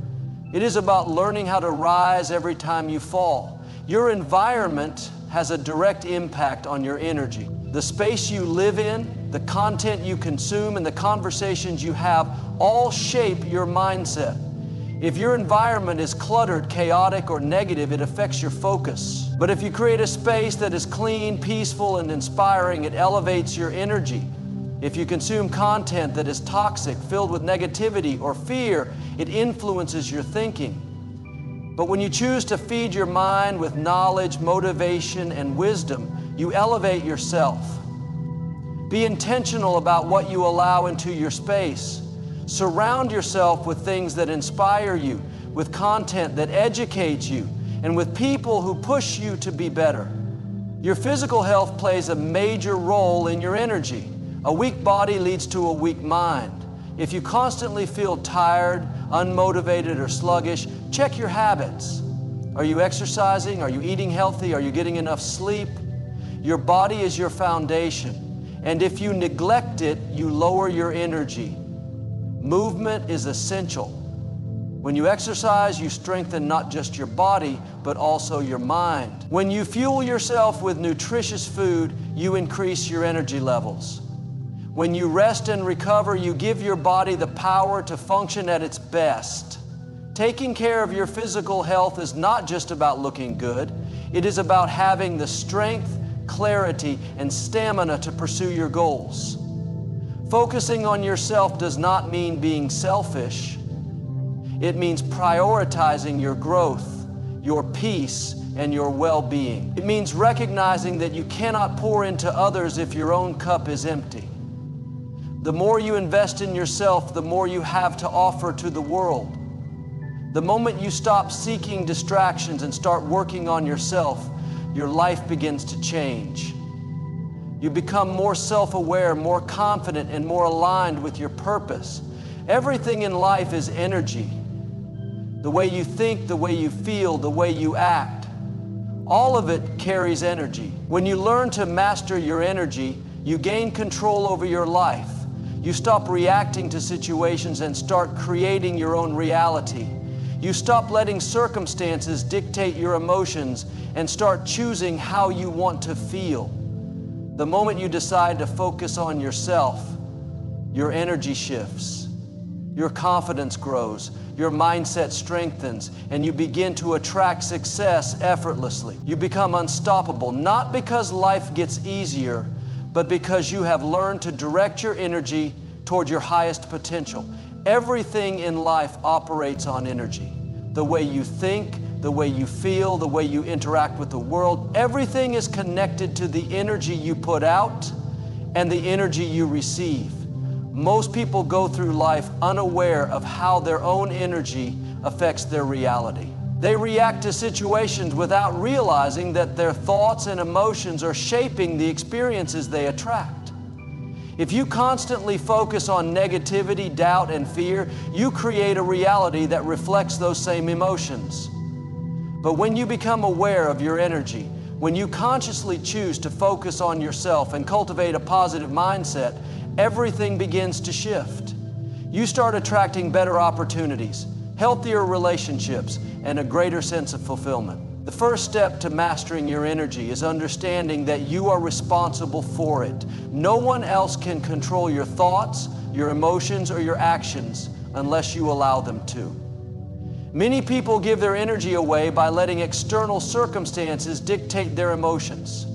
It is about learning how to rise every time you fall. Your environment has a direct impact on your energy. The space you live in, the content you consume, and the conversations you have all shape your mindset. If your environment is cluttered, chaotic, or negative, it affects your focus. But if you create a space that is clean, peaceful, and inspiring, it elevates your energy. If you consume content that is toxic, filled with negativity or fear, it influences your thinking. But when you choose to feed your mind with knowledge, motivation, and wisdom, you elevate yourself. Be intentional about what you allow into your space. Surround yourself with things that inspire you, with content that educates you, and with people who push you to be better. Your physical health plays a major role in your energy. A weak body leads to a weak mind. If you constantly feel tired, unmotivated, or sluggish, check your habits. Are you exercising? Are you eating healthy? Are you getting enough sleep? Your body is your foundation, and if you neglect it, you lower your energy. Movement is essential. When you exercise, you strengthen not just your body, but also your mind. When you fuel yourself with nutritious food, you increase your energy levels. When you rest and recover, you give your body the power to function at its best. Taking care of your physical health is not just about looking good. It is about having the strength, clarity, and stamina to pursue your goals. Focusing on yourself does not mean being selfish. It means prioritizing your growth, your peace, and your well-being. It means recognizing that you cannot pour into others if your own cup is empty. The more you invest in yourself, the more you have to offer to the world. The moment you stop seeking distractions and start working on yourself, your life begins to change. You become more self-aware, more confident, and more aligned with your purpose. Everything in life is energy. The way you think, the way you feel, the way you act, all of it carries energy. When you learn to master your energy, you gain control over your life. You stop reacting to situations and start creating your own reality. You stop letting circumstances dictate your emotions and start choosing how you want to feel. The moment you decide to focus on yourself, your energy shifts, your confidence grows, your mindset strengthens, and you begin to attract success effortlessly. You become unstoppable, not because life gets easier, but because you have learned to direct your energy toward your highest potential. Everything in life operates on energy. The way you think, the way you feel, the way you interact with the world, everything is connected to the energy you put out and the energy you receive. Most people go through life unaware of how their own energy affects their reality. They react to situations without realizing that their thoughts and emotions are shaping the experiences they attract. If you constantly focus on negativity, doubt, and fear, you create a reality that reflects those same emotions. But when you become aware of your energy, when you consciously choose to focus on yourself and cultivate a positive mindset, everything begins to shift. You start attracting better opportunities, healthier relationships, and a greater sense of fulfillment. The first step to mastering your energy is understanding that you are responsible for it. No one else can control your thoughts, your emotions, or your actions unless you allow them to. Many people give their energy away by letting external circumstances dictate their emotions.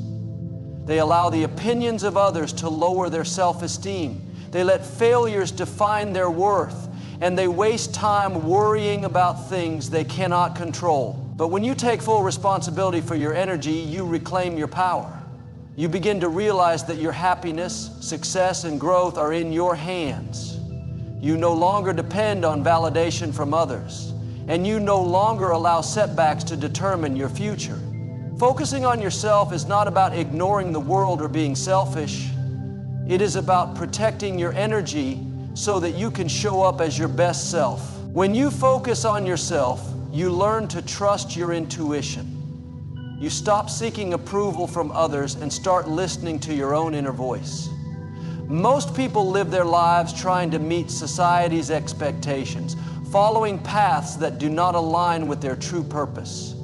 They allow the opinions of others to lower their self-esteem. They let failures define their worth, and they waste time worrying about things they cannot control. But when you take full responsibility for your energy, you reclaim your power. You begin to realize that your happiness, success, and growth are in your hands. You no longer depend on validation from others, and you no longer allow setbacks to determine your future. Focusing on yourself is not about ignoring the world or being selfish. It is about protecting your energy so that you can show up as your best self. When you focus on yourself, you learn to trust your intuition. You stop seeking approval from others and start listening to your own inner voice. Most people live their lives trying to meet society's expectations, following paths that do not align with their true purpose.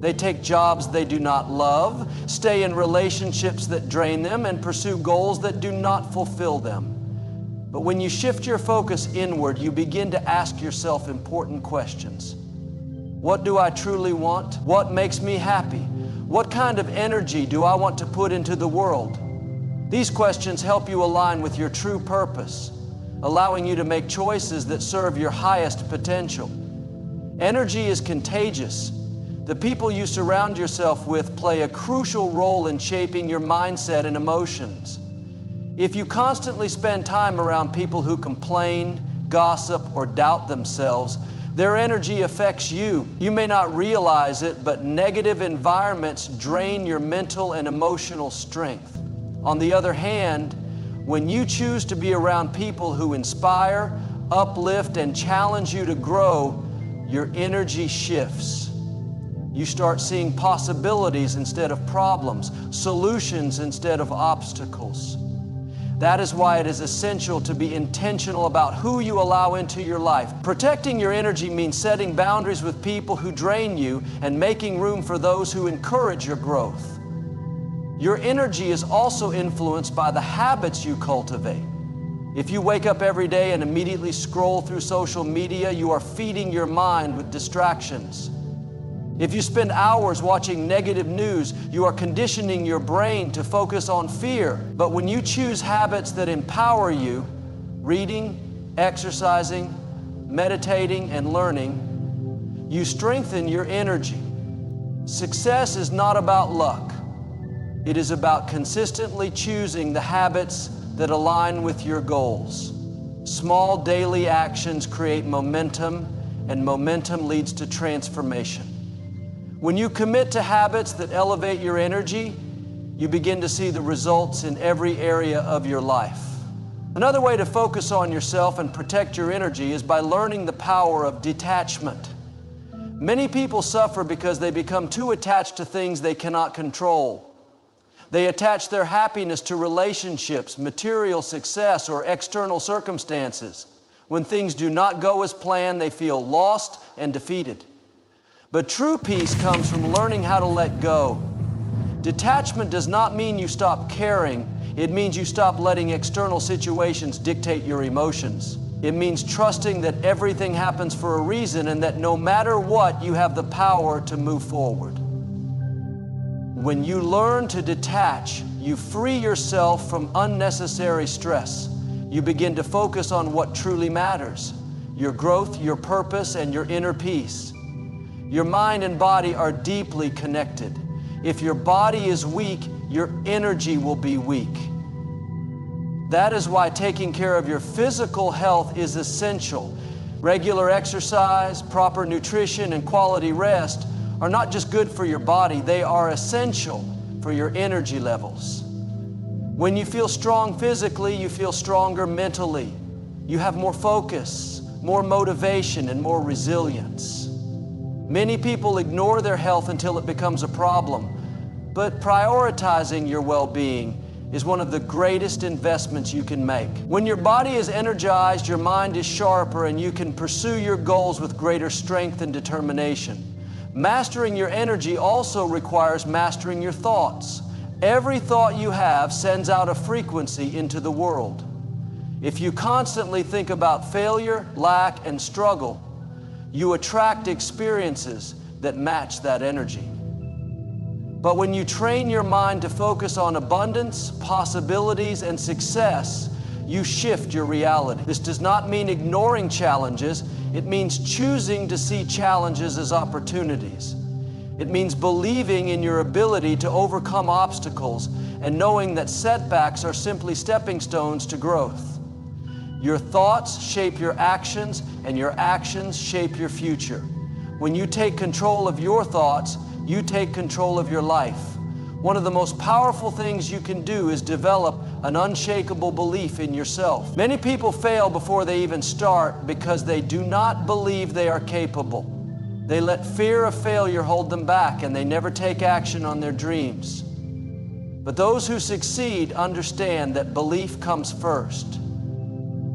They take jobs they do not love, stay in relationships that drain them, and pursue goals that do not fulfill them. But when you shift your focus inward, you begin to ask yourself important questions. What do I truly want? What makes me happy? What kind of energy do I want to put into the world? These questions help you align with your true purpose, allowing you to make choices that serve your highest potential. Energy is contagious. The people you surround yourself with play a crucial role in shaping your mindset and emotions. If you constantly spend time around people who complain, gossip, or doubt themselves, their energy affects you. You may not realize it, but negative environments drain your mental and emotional strength. On the other hand, when you choose to be around people who inspire, uplift, and challenge you to grow, your energy shifts. You start seeing possibilities instead of problems, solutions instead of obstacles. That is why it is essential to be intentional about who you allow into your life. Protecting your energy means setting boundaries with people who drain you and making room for those who encourage your growth. Your energy is also influenced by the habits you cultivate. If you wake up every day and immediately scroll through social media, you are feeding your mind with distractions. If you spend hours watching negative news, you are conditioning your brain to focus on fear. But when you choose habits that empower you, reading, exercising, meditating, and learning, you strengthen your energy. Success is not about luck. It is about consistently choosing the habits that align with your goals. Small daily actions create momentum, and momentum leads to transformation. When you commit to habits that elevate your energy, you begin to see the results in every area of your life. Another way to focus on yourself and protect your energy is by learning the power of detachment. Many people suffer because they become too attached to things they cannot control. They attach their happiness to relationships, material success, or external circumstances. When things do not go as planned, they feel lost and defeated. But true peace comes from learning how to let go. Detachment does not mean you stop caring. It means you stop letting external situations dictate your emotions. It means trusting that everything happens for a reason and that no matter what, you have the power to move forward. When you learn to detach, you free yourself from unnecessary stress. You begin to focus on what truly matters: your growth, your purpose, and your inner peace. Your mind and body are deeply connected. If your body is weak, your energy will be weak. That is why taking care of your physical health is essential. Regular exercise, proper nutrition, and quality rest are not just good for your body, they are essential for your energy levels. When you feel strong physically, you feel stronger mentally. You have more focus, more motivation, and more resilience. Many people ignore their health until it becomes a problem, but prioritizing your well-being is one of the greatest investments you can make. When your body is energized, your mind is sharper, and you can pursue your goals with greater strength and determination. Mastering your energy also requires mastering your thoughts. Every thought you have sends out a frequency into the world. If you constantly think about failure, lack, and struggle, you attract experiences that match that energy. But when you train your mind to focus on abundance, possibilities, and success, you shift your reality. This does not mean ignoring challenges. It means choosing to see challenges as opportunities. It means believing in your ability to overcome obstacles and knowing that setbacks are simply stepping stones to growth. Your thoughts shape your actions, and your actions shape your future. When you take control of your thoughts, you take control of your life. One of the most powerful things you can do is develop an unshakable belief in yourself. Many people fail before they even start because they do not believe they are capable. They let fear of failure hold them back, and they never take action on their dreams. But those who succeed understand that belief comes first.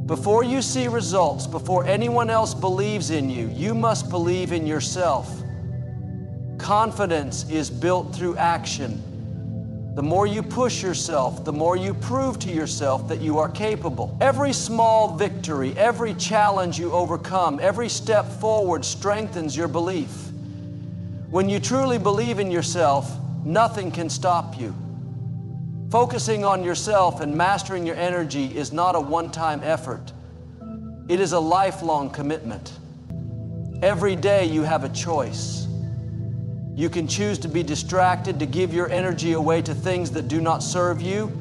Before you see results, before anyone else believes in you, you must believe in yourself. Confidence is built through action. The more you push yourself, the more you prove to yourself that you are capable. Every small victory, every challenge you overcome, every step forward strengthens your belief. When you truly believe in yourself, nothing can stop you. Focusing on yourself and mastering your energy is not a one-time effort. It is a lifelong commitment. Every day you have a choice. You can choose to be distracted, to give your energy away to things that do not serve you,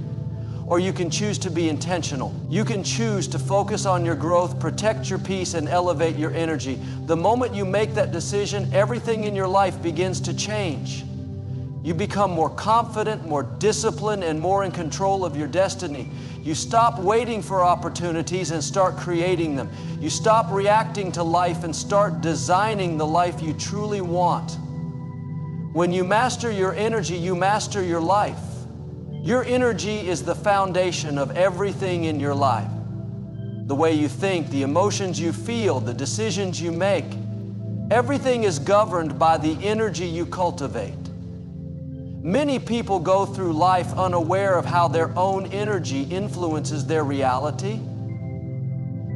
or you can choose to be intentional. You can choose to focus on your growth, protect your peace, and elevate your energy. The moment you make that decision, everything in your life begins to change. You become more confident, more disciplined, and more in control of your destiny. You stop waiting for opportunities and start creating them. You stop reacting to life and start designing the life you truly want. When you master your energy, you master your life. Your energy is the foundation of everything in your life. The way you think, the emotions you feel, the decisions you make, everything is governed by the energy you cultivate. Many people go through life unaware of how their own energy influences their reality.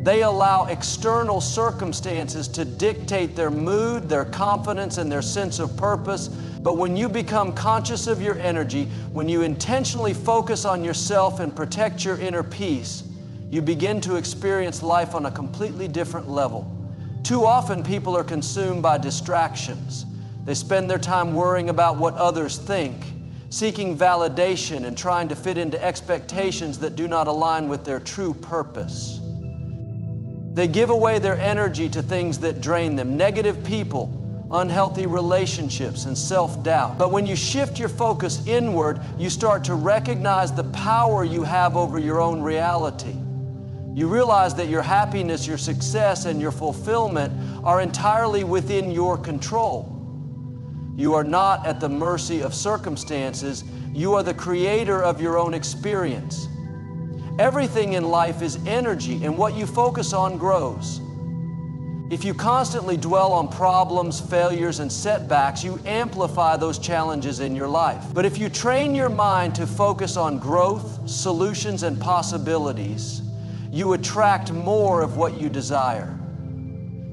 They allow external circumstances to dictate their mood, their confidence, and their sense of purpose. But when you become conscious of your energy, when you intentionally focus on yourself and protect your inner peace, you begin to experience life on a completely different level. Too often, people are consumed by distractions. They spend their time worrying about what others think, seeking validation, and trying to fit into expectations that do not align with their true purpose. They give away their energy to things that drain them, negative people, unhealthy relationships, and self-doubt. But when you shift your focus inward, you start to recognize the power you have over your own reality. You realize that your happiness, your success, and your fulfillment are entirely within your control. You are not at the mercy of circumstances. You are the creator of your own experience. Everything in life is energy, and what you focus on grows. If you constantly dwell on problems, failures, and setbacks, you amplify those challenges in your life. But if you train your mind to focus on growth, solutions, and possibilities, you attract more of what you desire.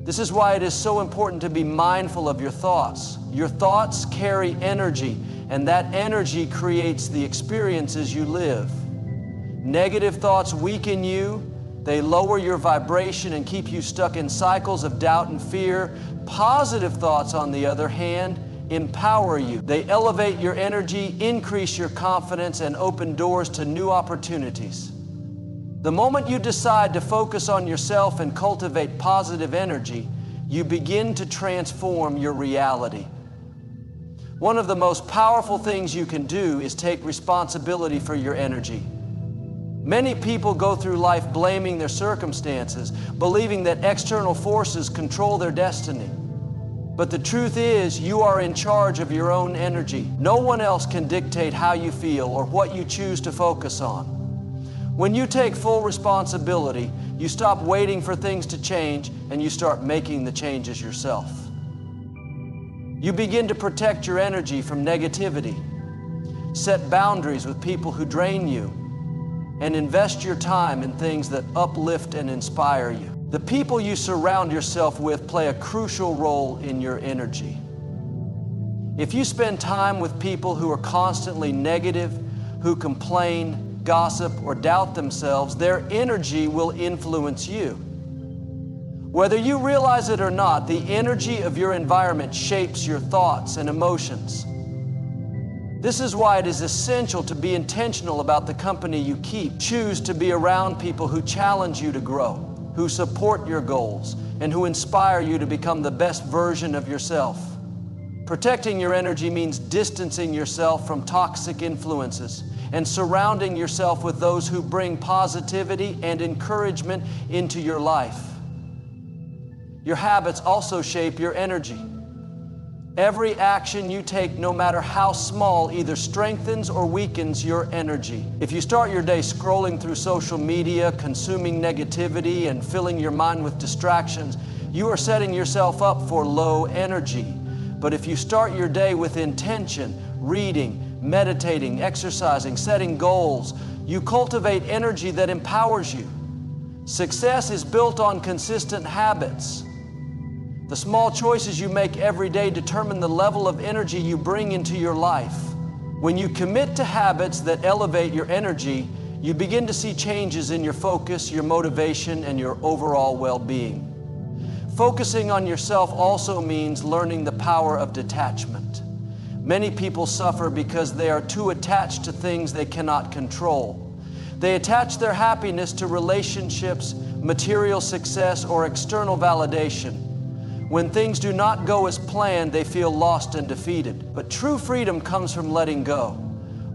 This is why it is so important to be mindful of your thoughts. Your thoughts carry energy, and that energy creates the experiences you live. Negative thoughts weaken you. They lower your vibration and keep you stuck in cycles of doubt and fear. Positive thoughts, on the other hand, empower you. They elevate your energy, increase your confidence, and open doors to new opportunities. The moment you decide to focus on yourself and cultivate positive energy, you begin to transform your reality. One of the most powerful things you can do is take responsibility for your energy. Many people go through life blaming their circumstances, believing that external forces control their destiny. But the truth is, you are in charge of your own energy. No one else can dictate how you feel or what you choose to focus on. When you take full responsibility, you stop waiting for things to change and you start making the changes yourself. You begin to protect your energy from negativity, set boundaries with people who drain you, and invest your time in things that uplift and inspire you. The people you surround yourself with play a crucial role in your energy. If you spend time with people who are constantly negative, who complain, gossip, or doubt themselves, their energy will influence you. Whether you realize it or not, the energy of your environment shapes your thoughts and emotions. This is why it is essential to be intentional about the company you keep. Choose to be around people who challenge you to grow, who support your goals, and who inspire you to become the best version of yourself. Protecting your energy means distancing yourself from toxic influences and surrounding yourself with those who bring positivity and encouragement into your life. Your habits also shape your energy. Every action you take, no matter how small, either strengthens or weakens your energy. If you start your day scrolling through social media, consuming negativity, and filling your mind with distractions, you are setting yourself up for low energy. But if you start your day with intention, reading, meditating, exercising, setting goals, you cultivate energy that empowers you. Success is built on consistent habits. The small choices you make every day determine the level of energy you bring into your life. When you commit to habits that elevate your energy, you begin to see changes in your focus, your motivation, and your overall well-being. Focusing on yourself also means learning the power of detachment. Many people suffer because they are too attached to things they cannot control. They attach their happiness to relationships, material success, or external validation. When things do not go as planned, they feel lost and defeated. But true freedom comes from letting go.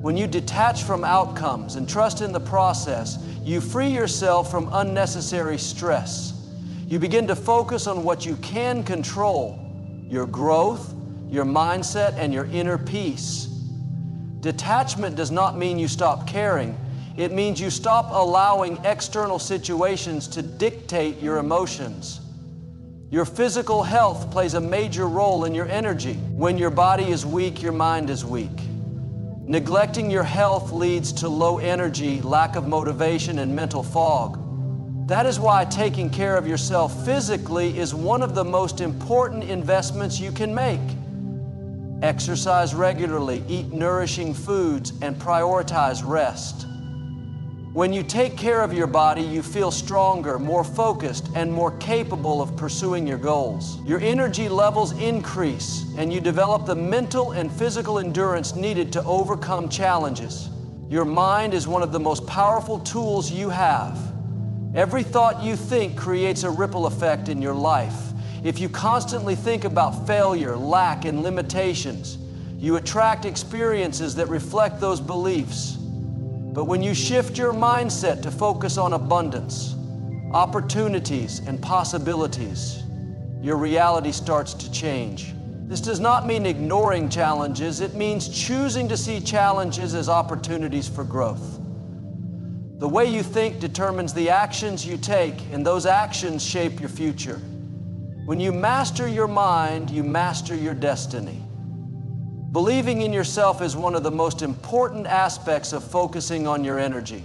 When you detach from outcomes and trust in the process, you free yourself from unnecessary stress. You begin to focus on what you can control, your growth, your mindset, and your inner peace. Detachment does not mean you stop caring. It means you stop allowing external situations to dictate your emotions. Your physical health plays a major role in your energy. When your body is weak, your mind is weak. Neglecting your health leads to low energy, lack of motivation, and mental fog. That is why taking care of yourself physically is one of the most important investments you can make. Exercise regularly, eat nourishing foods, and prioritize rest. When you take care of your body, you feel stronger, more focused, and more capable of pursuing your goals. Your energy levels increase, and you develop the mental and physical endurance needed to overcome challenges. Your mind is one of the most powerful tools you have. Every thought you think creates a ripple effect in your life. If you constantly think about failure, lack, and limitations, you attract experiences that reflect those beliefs. But when you shift your mindset to focus on abundance, opportunities, and possibilities, your reality starts to change. This does not mean ignoring challenges. It means choosing to see challenges as opportunities for growth. The way you think determines the actions you take, and those actions shape your future. When you master your mind, you master your destiny. Believing in yourself is one of the most important aspects of focusing on your energy.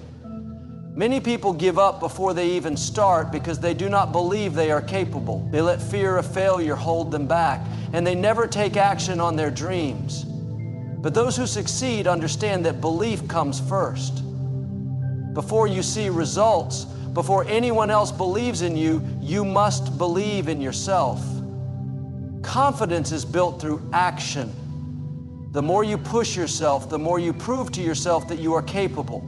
Many people give up before they even start because they do not believe they are capable. They let fear of failure hold them back, and they never take action on their dreams. But those who succeed understand that belief comes first. Before you see results, before anyone else believes in you, you must believe in yourself. Confidence is built through action. The more you push yourself, the more you prove to yourself that you are capable.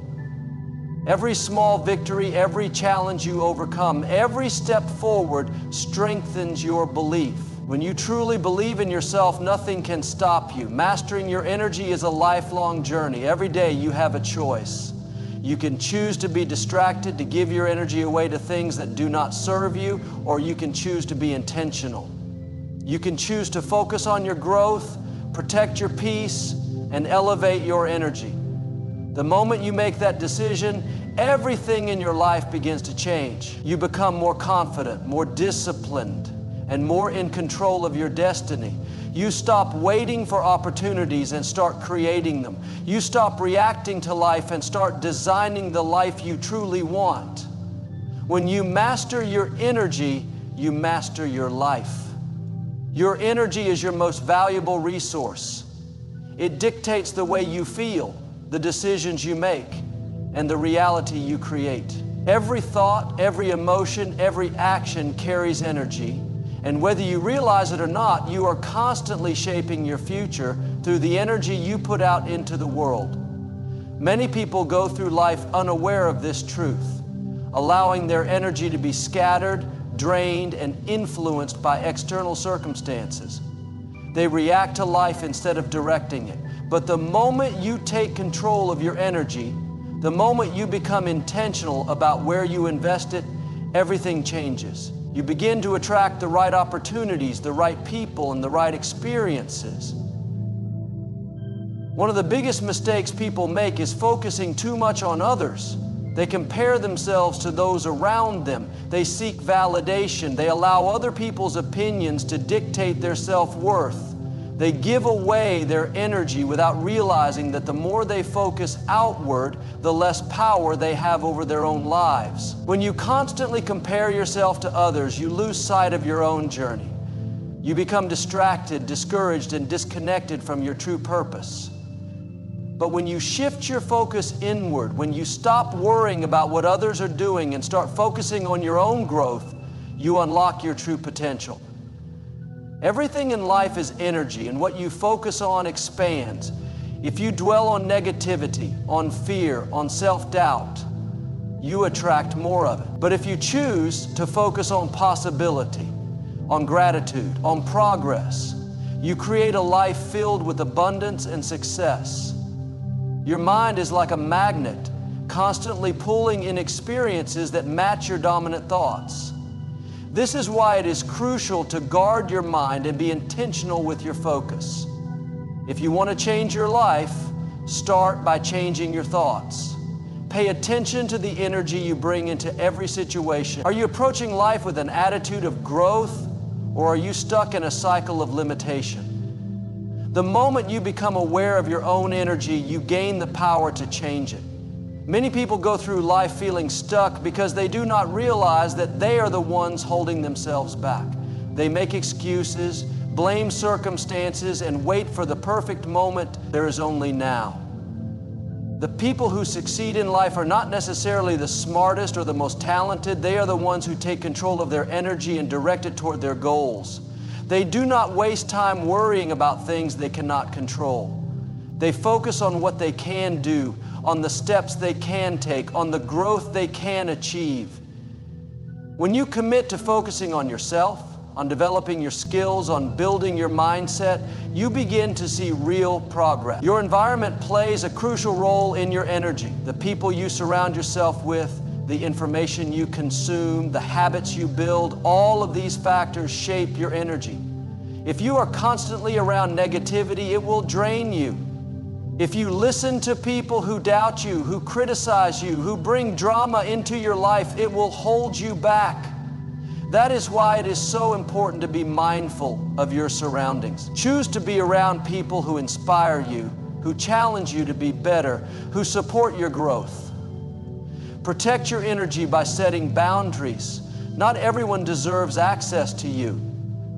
Every small victory, every challenge you overcome, every step forward strengthens your belief. When you truly believe in yourself, nothing can stop you. Mastering your energy is a lifelong journey. Every day you have a choice. You can choose to be distracted, to give your energy away to things that do not serve you, or you can choose to be intentional. You can choose to focus on your growth, protect your peace, and elevate your energy. The moment you make that decision, everything in your life begins to change. You become more confident, more disciplined, and more in control of your destiny. You stop waiting for opportunities and start creating them. You stop reacting to life and start designing the life you truly want. When you master your energy, you master your life. Your energy is your most valuable resource. It dictates the way you feel, the decisions you make, and the reality you create. Every thought, every emotion, every action carries energy. And whether you realize it or not, you are constantly shaping your future through the energy you put out into the world. Many people go through life unaware of this truth, allowing their energy to be scattered, drained, and influenced by external circumstances. They react to life instead of directing it. But the moment you take control of your energy, the moment you become intentional about where you invest it, everything changes. You begin to attract the right opportunities, the right people, and the right experiences. One of the biggest mistakes people make is focusing too much on others. They compare themselves to those around them. They seek validation. They allow other people's opinions to dictate their self-worth. They give away their energy without realizing that the more they focus outward, the less power they have over their own lives. When you constantly compare yourself to others, you lose sight of your own journey. You become distracted, discouraged, and disconnected from your true purpose. But when you shift your focus inward, when you stop worrying about what others are doing and start focusing on your own growth, you unlock your true potential. Everything in life is energy, and what you focus on expands. If you dwell on negativity, on fear, on self-doubt, you attract more of it. But if you choose to focus on possibility, on gratitude, on progress, you create a life filled with abundance and success. Your mind is like a magnet, constantly pulling in experiences that match your dominant thoughts. This is why it is crucial to guard your mind and be intentional with your focus. If you want to change your life, start by changing your thoughts. Pay attention to the energy you bring into every situation. Are you approaching life with an attitude of growth, or are you stuck in a cycle of limitation? The moment you become aware of your own energy, you gain the power to change it. Many people go through life feeling stuck because they do not realize that they are the ones holding themselves back. They make excuses, blame circumstances, and wait for the perfect moment. There is only now. The people who succeed in life are not necessarily the smartest or the most talented. They are the ones who take control of their energy and direct it toward their goals. They do not waste time worrying about things they cannot control. They focus on what they can do, on the steps they can take, on the growth they can achieve. When you commit to focusing on yourself, on developing your skills, on building your mindset, you begin to see real progress. Your environment plays a crucial role in your energy. The people you surround yourself with, the information you consume, the habits you build, all of these factors shape your energy. If you are constantly around negativity, it will drain you. If you listen to people who doubt you, who criticize you, who bring drama into your life, it will hold you back. That is why it is so important to be mindful of your surroundings. Choose to be around people who inspire you, who challenge you to be better, who support your growth. Protect your energy by setting boundaries. Not everyone deserves access to you.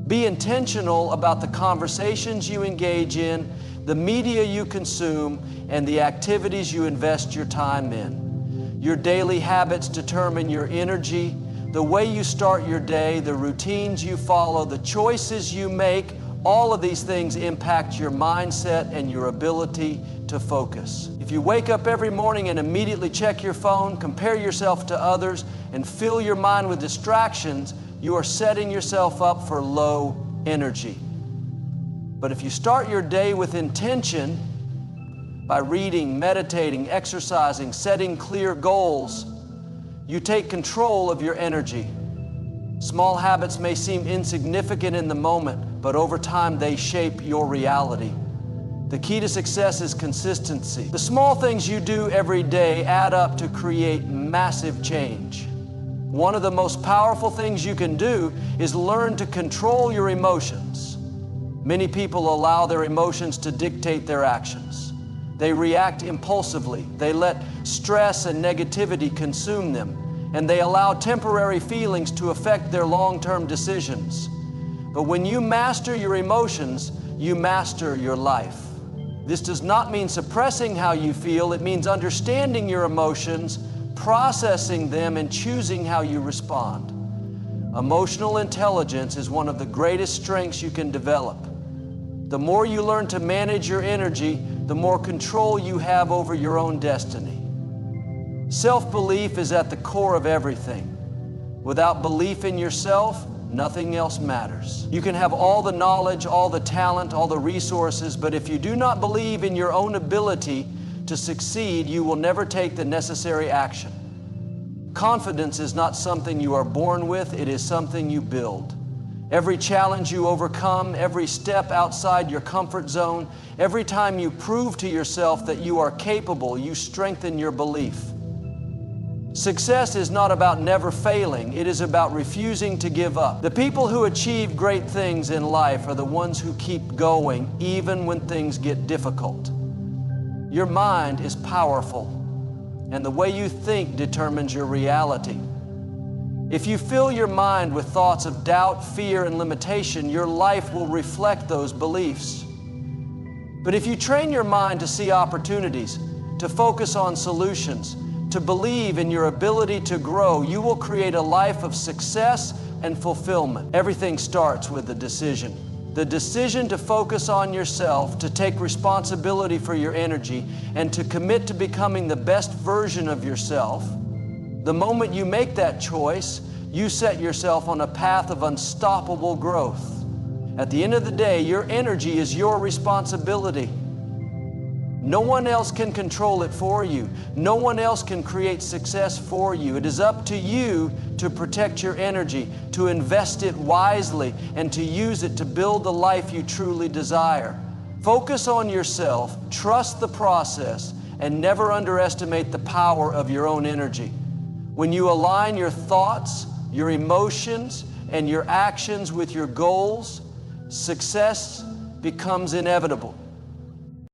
Be intentional about the conversations you engage in, the media you consume, and the activities you invest your time in. Your daily habits determine your energy. The way you start your day, the routines you follow, the choices you make, all of these things impact your mindset and your ability to focus. If you wake up every morning and immediately check your phone, compare yourself to others, and fill your mind with distractions, you are setting yourself up for low energy. But if you start your day with intention, by reading, meditating, exercising, setting clear goals, you take control of your energy. Small habits may seem insignificant in the moment, but over time they shape your reality. The key to success is consistency. The small things you do every day add up to create massive change. One of the most powerful things you can do is learn to control your emotions. Many people allow their emotions to dictate their actions. They react impulsively. They let stress and negativity consume them, and they allow temporary feelings to affect their long-term decisions. But when you master your emotions, you master your life. This does not mean suppressing how you feel. It means understanding your emotions, processing them, and choosing how you respond. Emotional intelligence is one of the greatest strengths you can develop. The more you learn to manage your energy, the more control you have over your own destiny. Self-belief is at the core of everything. Without belief in yourself, nothing else matters. You can have all the knowledge, all the talent, all the resources, but if you do not believe in your own ability to succeed, you will never take the necessary action. Confidence is not something you are born with, it is something you build. Every challenge you overcome, every step outside your comfort zone, every time you prove to yourself that you are capable, you strengthen your belief. Success is not about never failing. It is about refusing to give up. The people who achieve great things in life are the ones who keep going even when things get difficult. Your mind is powerful, and the way you think determines your reality. If you fill your mind with thoughts of doubt, fear, and limitation, your life will reflect those beliefs. But if you train your mind to see opportunities, to focus on solutions, to believe in your ability to grow, you will create a life of success and fulfillment. Everything starts with a decision. The decision to focus on yourself, to take responsibility for your energy, and to commit to becoming the best version of yourself. The moment you make that choice, you set yourself on a path of unstoppable growth. At the end of the day, your energy is your responsibility. No one else can control it for you. No one else can create success for you. It is up to you to protect your energy, to invest it wisely, and to use it to build the life you truly desire. Focus on yourself, trust the process, and never underestimate the power of your own energy. When you align your thoughts, your emotions, and your actions with your goals, success becomes inevitable.